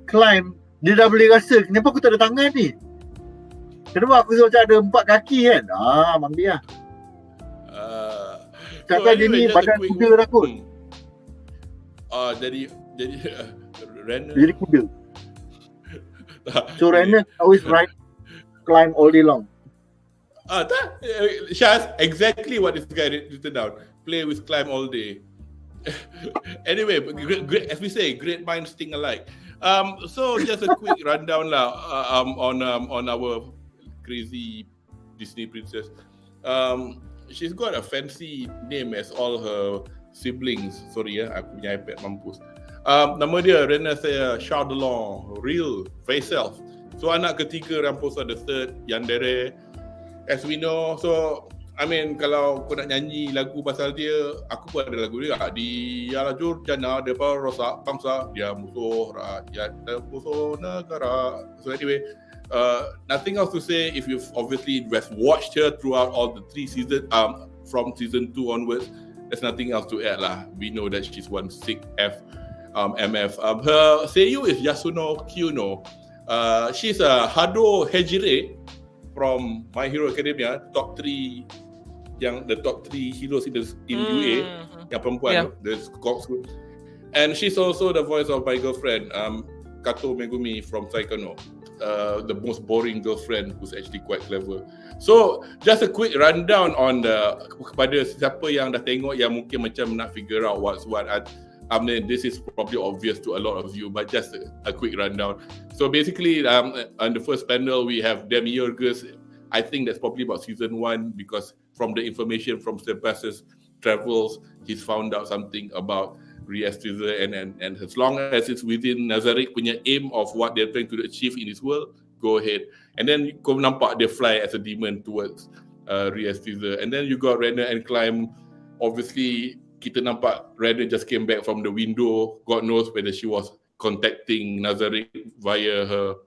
Climb, dia dah boleh rasa kenapa aku tak ada tangan ni. Kenapa aku macam ada 4 kaki kan. Mambi lah. Kata dia ni badan kuda dah kot. Jadi Renner. Jadi kuda. So Renner always ride Climb all day long. Shaz, exactly what this guy written down. Play with Climb all day. Anyway, great, as we say, great minds think alike. So just a quick rundown lah on our crazy Disney princess. She's got a fancy name as all her siblings. Sorry aku punya iPad mampus. Nama dia Renner saya Chardellon, real face self. So anak ketiga Ramposa the third, Yandere, as we know. So I mean, kalau kau nak nyanyi lagu pasal dia, aku pun ada lagu dia. Dia lajur jana, dia rosak bangsa, dia musuh rakyat, dia musuh negara. So anyway, nothing else to say. If you've obviously watched her throughout all the 3 seasons, from season 2 onwards, there's nothing else to add lah. We know that she's one sick MF. Her seiyu is Yasuno Kyuno. She's a Hado Hejire from My Hero Academia, top 3 heroes in UA, yang perempuan, the Cox group. And she's also the voice of my girlfriend, Kato Megumi from Saikano, the most boring girlfriend who's actually quite clever. So just a quick rundown on kepada siapa yang dah tengok yang mungkin macam nak figure out what's what. I mean, this is probably obvious to a lot of you, but just a quick rundown. So basically, on the first panel, we have Demiurgus. I think that's probably about season 1, because from the information from Sebastian's travels, he's found out something about Reaksi, and as long as it's within Nazarick punya aim of what they're trying to achieve in this world, go ahead. And then kau nampak they fly as a demon towards Reaksi. And then you got Renner and Climb. Obviously, kita nampak Renner just came back from the window. God knows whether she was contacting Nazarick via her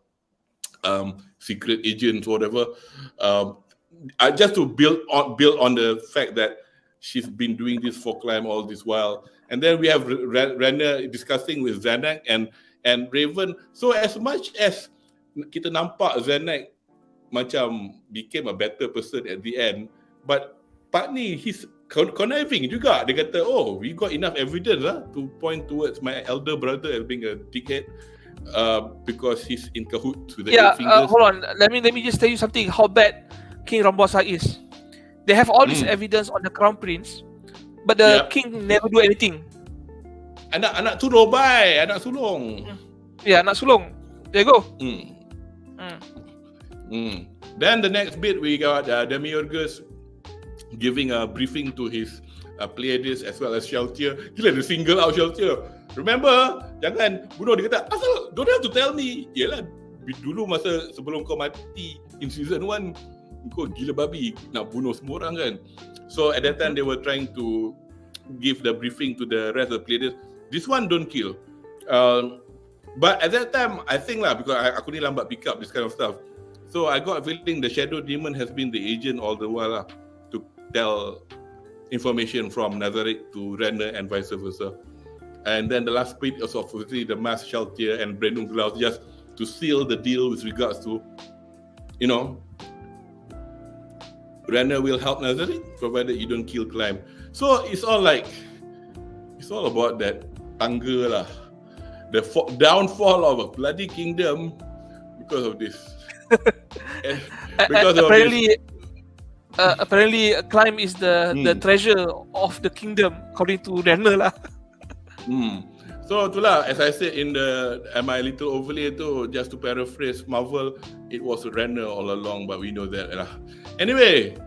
secret agents or whatever. Just to build on the fact that she's been doing this for Climb all this while. And then we have Renner discussing with Zanak and Raven. So as much as kita nampak Zanak macam became a better person at the end, but part ni he's conniving juga. Dia kata, oh, we got enough evidence to point towards my elder brother as being a dickhead because he's in cahoots with the 8 fingers. Hold on. Let me just tell you something. How bad King Rambosa is. They have all this evidence on the Crown Prince, but the king never do anything. Anak sulung, bye. Anak sulung. Yeah, anak sulung. There you go. Then the next bit we got Demiurgus giving a briefing to his Pleiades as well as Sheltier. Gila, dia single out Sheltier. Remember, jangan bunuh. Dia kata, asal don't have to tell me. Yelah, dulu masa sebelum kau mati in season 1, kau gila babi nak bunuh semua orang kan. So at that time they were trying to give the briefing to the rest of the Pleiades. This one don't kill. But at that time, I think lah, because aku ni lambat pick up this kind of stuff. So I got a feeling the Shadow Demon has been the agent all the while lah, to tell information from Nazarick to Renner and vice versa. And then the last bit is obviously the Mass Sheltier and Brandon Glaus, just to seal the deal with regards to, you know, Renner will help Nazarick provided you don't kill Climb. So it's all about that tangga lah. The downfall of a bloody kingdom because of this. Apparently Climb is the treasure of the kingdom according to Renner lah. So itulah, as I said in my little overlay tu, just to paraphrase Marvel, it was Renner all along, but we know that lah. Anyway,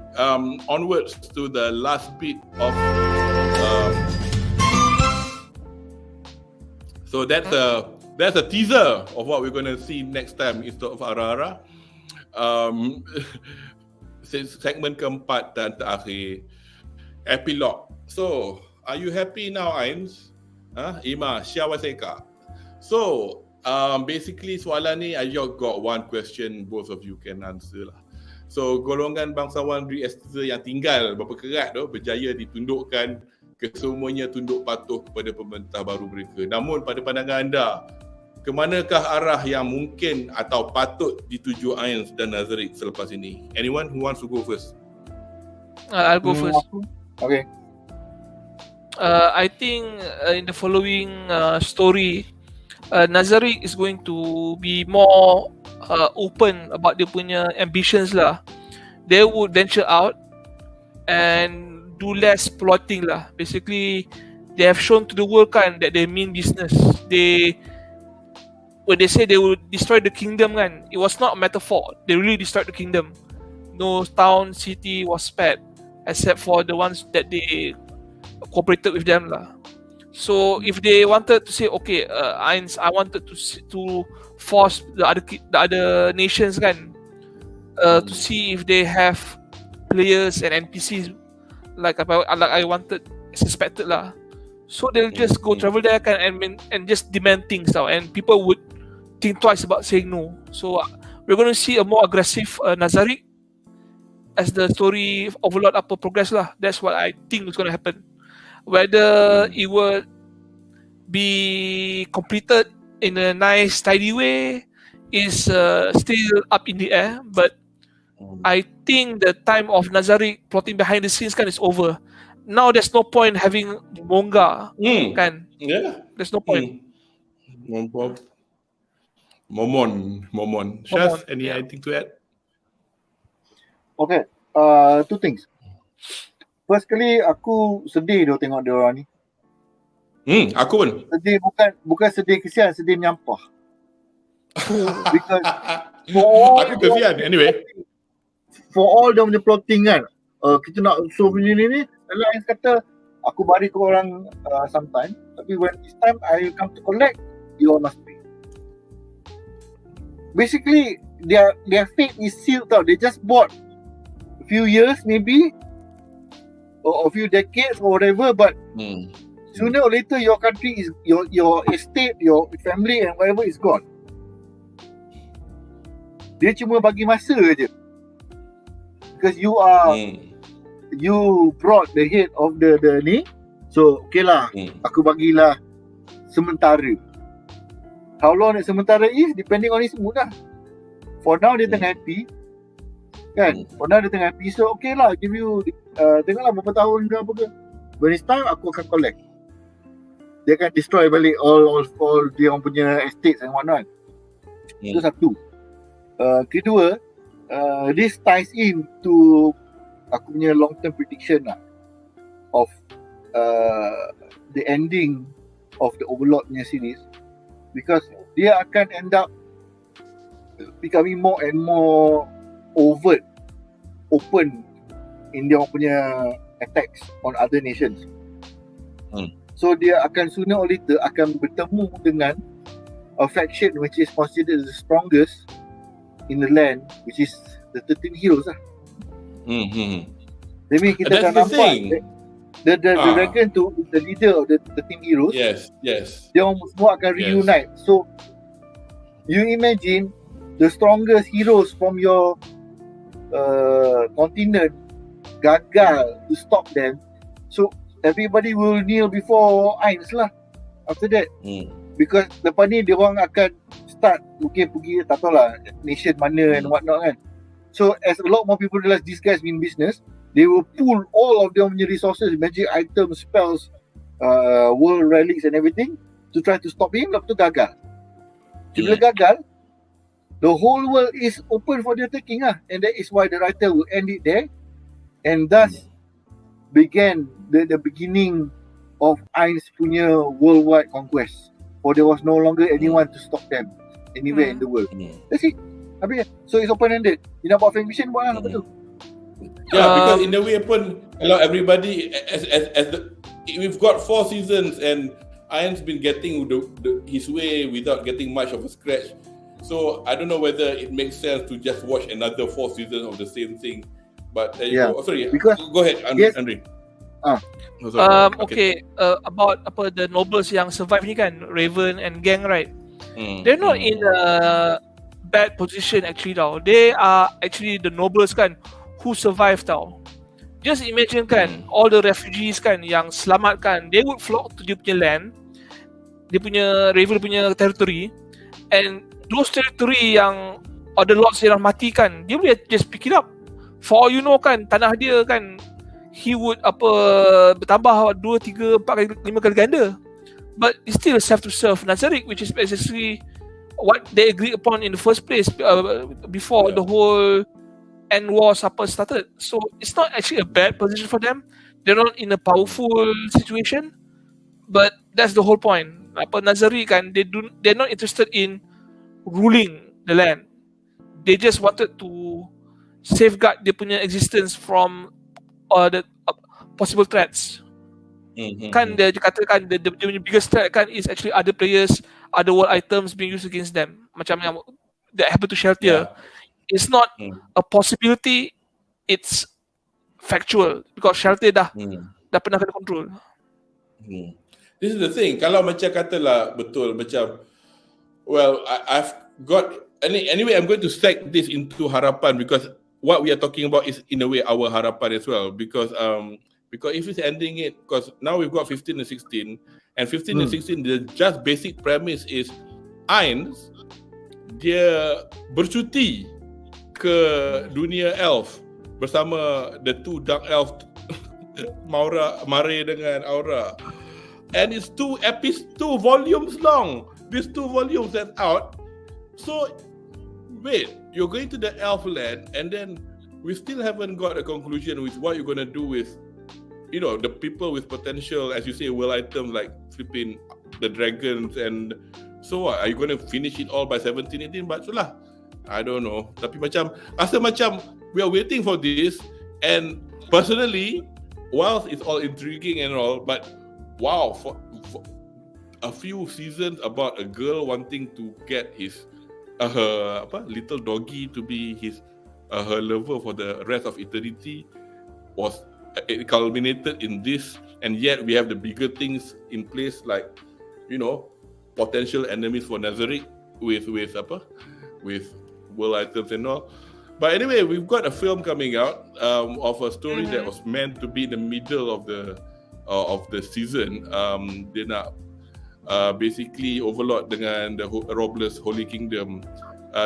onwards to the last bit of so that's a teaser of what we're going to see next time instead of Ara-Ara. Segmen keempat dan terakhir, epilog. So, are you happy now, Ains? Ima, Syawaseka. So, basically soalan ni, I just got one question, both of you can answer lah. So, golongan bangsawan Reaksi yang tinggal berapa kerat tu berjaya ditundukkan, kesemuanya tunduk patuh kepada pemerintah baru mereka. Namun pada pandangan anda, ke manakah arah yang mungkin atau patut dituju Ains dan Nazarick selepas ini? Anyone who wants to go first? I'll go first. Okay. I think in the following story, Nazarick is going to be more open about dia punya ambitions lah. They would venture out and do less plotting lah. Basically, they have shown to the world kan that they mean business. When they say they will destroy the kingdom kan, it was not a metaphor. They really destroyed the kingdom. No town, city was spared except for the ones that they cooperated with them lah. So if they wanted to say, okay, I wanted to force the other nations kan, to see if they have players and NPCs like I wanted, suspected lah. So they'll just go travel there kan and just demand things now, and people would think twice about saying no. So we're going to see a more aggressive Nazarick as the story of Overlord progress lah. That's what I think is going to happen. Whether it will be completed in a nice, tidy way is still up in the air. But I think the time of Nazarick plotting behind the scenes kan is over. Now there's no point having Monga kan? Yeah. There's no point. Momon. Shaz, anything to add? Okay, two things. First kali aku sedih dia tengok dia orang ni. Aku pun. Sedih bukan sedih kesian, sedih menyampah. Because aku kesian anyway. For all dia punya plotting kan, kita nak show ni, Alliance kata aku bagi korang sometime, tapi when this time I come to collect, you all must pay. Basically their fate is sealed tau. They just bought a few years maybe, or a few decades or whatever, but sooner or later your country is your estate, your family and whatever is gone. Dia cuma bagi masa je, because you are you brought the head of the ni, so okay lah, aku bagilah sementara. How long that sementara is depending on his mood lah. For now dia tengah happy kan, for now dia tengah happy, so okay lah, give you tengoklah berapa tahun ke apa ke, when it's time aku akan collect. Dia akan destroy balik all dia orang punya estates and whatnot. Itu satu. Kedua, this ties in to aku punya long term prediction lah of the ending of the Overlord punya series, because dia akan end up becoming more and more overt, open in dia punya attacks on other nations. So dia akan sooner or later akan bertemu dengan a faction which is considered the strongest in the land, which is the 13 heroes lah. That means kita akan nampak the dragon tu, the leader of the 13 heroes. Yes. Dia orang semua akan reunite. So you imagine the strongest heroes from your continent gagal to stop them. So everybody will kneel before Ainz lah after that. Because lepas ni dia orang akan start mungkin pergi tak tahu lah nation mana and whatnot kan. So as a lot more people realize these guys mean business, they will pull all of their resources, magic items, spells, world relics and everything to try to stop him. Lepas tu gagal. Bila gagal, the whole world is open for the taking lah, and that is why the writer will end it there, and thus began the beginning of Ainz punya worldwide conquest. For there was no longer anyone to stop them anywhere in the world. That's it. Habis. So it's open-ended. You nak buat fanfiction, buat lah apa tu. Yeah, because in a way pun, kalau everybody as we've got 4 seasons and Ainz been getting his way without getting much of a scratch. So I don't know whether it makes sense to just watch another 4 seasons of the same thing. But sorry, because, go ahead, Anri. Okay, about the nobles yang survive ni kan, Raven and gang, right? They're not in a bad position actually tau. They are actually the nobles kan who survive tau. Just imagine kan, all the refugees kan yang selamat kan, they would flock to dia punya land, dia punya Raven punya territory, and those territory yang other lords yang mati kan, dia boleh just pick it up. For all you know kan, tanah dia kan, he would bertambah 2, 3, 4 kali, 5 kali ganda. But it's still self-to-self Nazaric, which is basically what they agreed upon in the first place before the whole end war started. So it's not actually a bad position for them. They're not in a powerful situation, but that's the whole point. Nazaric kan, they're not interested in ruling the land. They just wanted to safeguard dia punya existence from the possible threats. Kan dia katakan the biggest threat kan is actually other players, other world items being used against them. Macam yang that happen to Shelter. It's not a possibility, it's factual because Shelter dah pernah kena control. This is the thing. Kalau macam katalah betul macam, well, I've got anyway I'm going to stack this into Harapan because what we are talking about is in a way our Harapan as well, because if it's ending it, because now we've got 15 and 16, and 15 and 16 the just basic premise is Ainz dia bercuti ke dunia elf bersama the 2 dark elf Mare dengan Aura, and it's 2 volumes long. These 2 volumes that's out. So wait, you're going to the elf land and then we still haven't got a conclusion with what you're going to do with the people with potential, as you say, world items like flipping the dragons, and so what? Are you going to finish it all by 17-18 batch lah? I don't know. Tapi rasa macam we are waiting for this, and personally, whilst it's all intriguing and all, but wow, for a few seasons about a girl wanting to get his her little doggy to be her lover for the rest of eternity it culminated in this, and yet we have the bigger things in place, like potential enemies for Nazarick with world items and all. But anyway, we've got a film coming out of a story that was meant to be in the middle of the season. Dia nak basically Overlord dengan the Robless Holy Kingdom.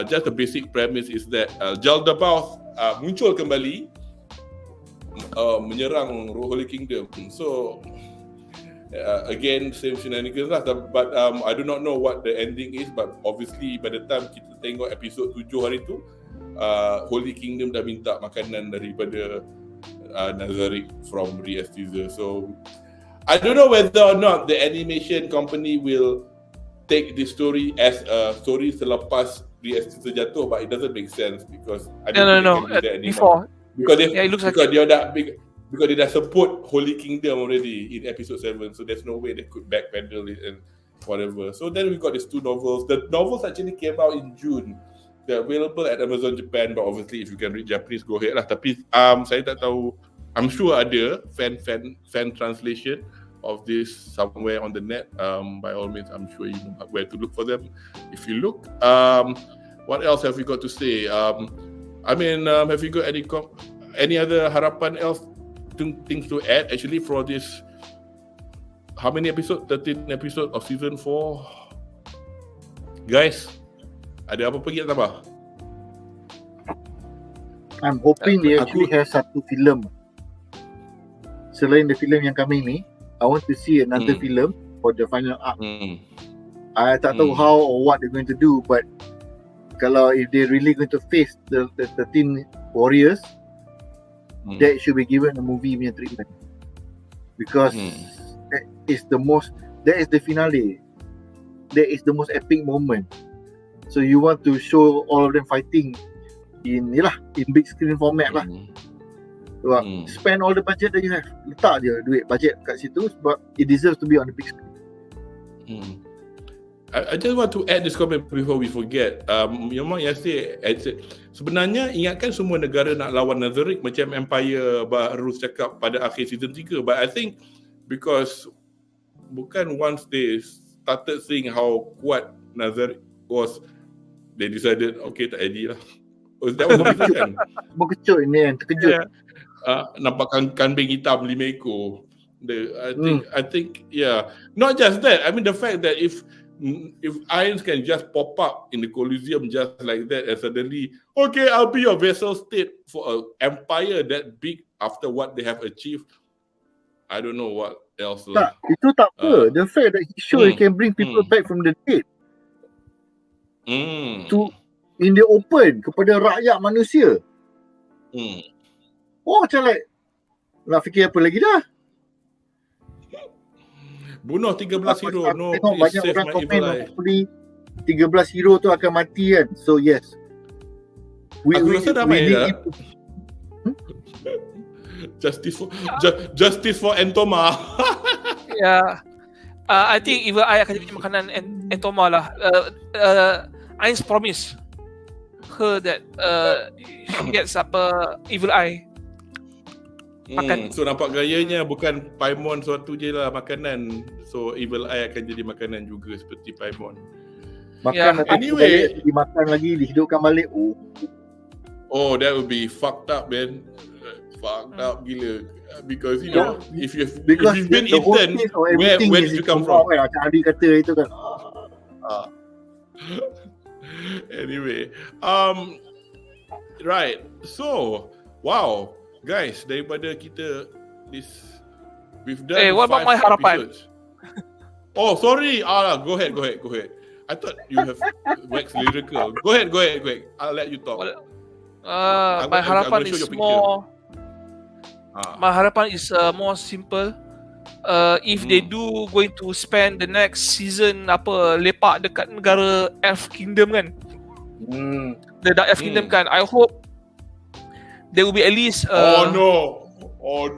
Just the basic premise is that Jaldabaoth muncul kembali menyerang Holy Kingdom. So again, same shenanigans lah. But I do not know what the ending is. But obviously, by the time kita tengok episod 7 hari tu, Holy Kingdom dah minta makanan daripada Nazarick from Reaksi. So I don't know whether or not the animation company will take this story as a story selepas Reaksi jatuh, but it doesn't make sense because I don't think they can do that anymore. Because they dah support Holy Kingdom already in episode 7, so there's no way they could backpedal it and whatever. So then we got these 2 novels. The novels actually came out in June. They're available at Amazon Japan, but obviously if you can read Japanese, go ahead lah. Tapi saya tak tahu. I'm sure ada fan translation of this somewhere on the net. By all means, I'm sure you know where to look for them. If you look, what else have we got to say? Have you got any other harapan else? Things to add actually for this, how many episodes? 13 episodes of season 4. Guys, ada apa lagi nak tambah? I'm hoping they actually have satu filem. Selain the filem yang coming ni, I want to see another film for the final arc. I tak tahu how or what they're going to do, but kalau if they're really going to face the 13 warriors, that should be given a movie punya treatment, because that is the finale, that is the most epic moment. So you want to show all of them fighting in big screen format lah. Sebab spend all the budget that you have, letak je duit budget kat situ, sebab it deserves to be on the big screen. I just want to add this comment before we forget. Memang Yasir sebenarnya ingatkan semua negara nak lawan Nazarick macam Empire baru cakap pada akhir season 3. But I think because bukan once they started seeing how kuat Nazarick was, they decided okay, tak jadi lah. That was the reason. Berkecut ini yang terkejut. Nampak kambing hitam 5 ekor. I think not just that. I mean the fact that if irons can just pop up in the Colosseum just like that and suddenly, okay, I'll be your vassal state for an empire that big after what they have achieved, I don't know what else lah. Itu tak apa. The fact that he sure he can bring people back from the dead to in the open kepada rakyat manusia. Macam like nak fikir apa lagi dah? Bunuh 13 hero. No, banyak orang komen hopefully 13 hero tu akan mati kan. So yes, aku rasa damai dah. Justice for Entoma. I think Evil Eye akan jadi makanan Entoma lah. Ain's promise her that she gets Evil Eye. Makan. So nampak gayanya bukan Paimon suatu je lah makanan. So Evil Eye akan jadi makanan juga seperti Paimon. Makan anyway, dimakan lagi, dihidupkan balik. Oh, that would be fucked up, man. Fucked up gila. Because if you've been eaten, where did you come from? Macam Adi kata itu kan. Anyway, right. So, wow. Guys, daripada kita we've done what about my harapan? Oh, sorry. Go ahead. I thought you have waxed lyrical. Go ahead. I'll let you talk. My harapan is more My harapan is more simple. If they do going to spend the next season lepak dekat negara Elf Kingdom kan, the Dark Elf Kingdom kan, I hope there will be at least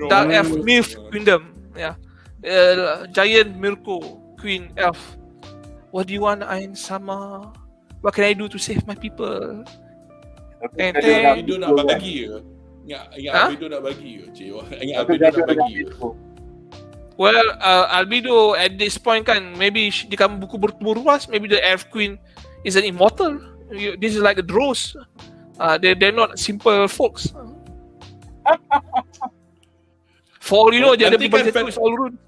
Dark Elf Myth Kingdom, Giant Mirko Queen Elf. What do you want, Ain Sama? What can I do to save my people? Video nak bagi ke? Ingat video nak bagi ke? Ingat video nak bagi ke? Well, Albedo at this point kan, maybe di kamu buku bertubuh ruas, maybe the Elf Queen is an immortal. This is like a drows. They're not simple folks. For all you know, dia ada budget is all rune.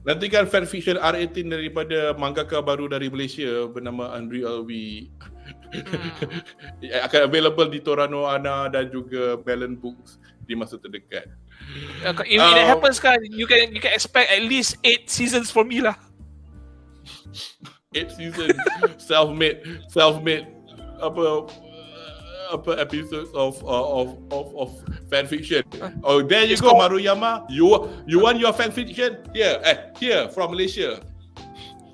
Nanti kan fanfiction R18 daripada mangaka baru dari Malaysia bernama Anri Alwi akan available di Torano Ana dan juga Balance Books di masa terdekat. If it happens kan, you can expect at least 8 seasons from me lah. 8 seasons self-made apa episodes of fanfiction. Oh, there you go, Maruyama. You want your fanfiction? Here from Malaysia.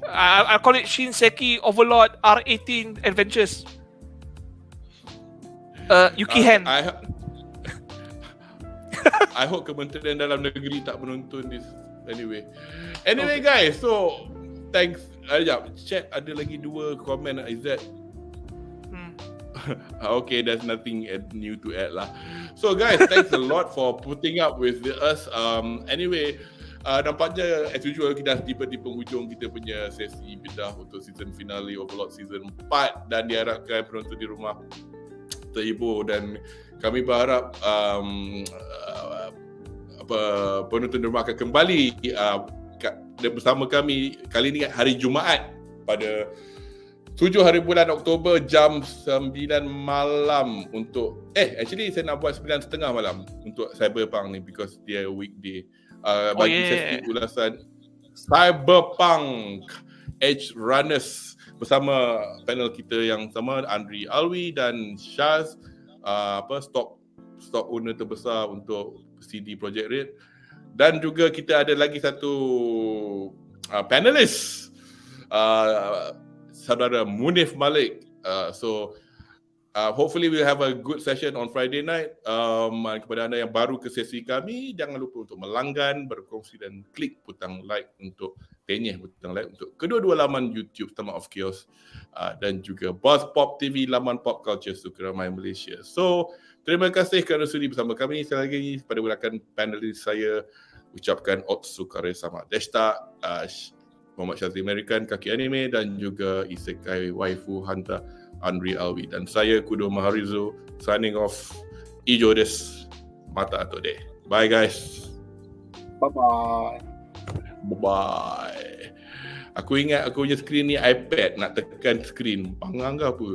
I call it Shinseki Overlord R18 Adventures. Yuki Hen. I hope Kementerian Dalam Negeri tak menonton this. Anyway guys, so thanks. Chat ada lagi 2 komen Izzat. Okay, there's nothing new to add lah. So guys, thanks a lot for putting up with us. Anyway, nampaknya as usual kita dah tiba di penghujung kita punya sesi Bedah untuk season finale Overlord season 4 dan diharapkan penonton di rumah terhibur dan kami berharap penonton di rumah akan kembali bersama kami kali ini hari Jumaat pada 7 hari bulan Oktober jam 9 malam untuk actually saya nak buat 9.30 malam untuk Cyberpunk ni because dia weekday. Bagi sesi ulasan Cyberpunk Edge Runners bersama panel kita yang sama Anri Alwi dan Shaz, stock owner terbesar untuk CD Projekt Red, dan juga kita ada lagi satu panelis saudara Munif Malik. Hopefully we'll have a good session on Friday night. Kepada anda yang baru ke sesi kami, jangan lupa untuk melanggan, berkongsi dan klik butang like untuk butang like untuk kedua-dua laman YouTube STOMACHOFCHAOS dan juga BuzzPopTV, laman pop culture suka ramai Malaysia. So, terima kasih kerana sudi bersama kami. Sekali lagi pada gerakan panelis saya ucapkan otsukare sama deshita. Muhammad Syazli American, Kaki Anime, dan juga Isekai Waifu Hunter Anri Alwi, dan saya Kudo Maharizo signing off. Ijo desu. Mata ato de. Bye guys. Bye-bye. Bye-bye. Aku ingat aku punya screen ni iPad, nak tekan screen. Pangang ke apa?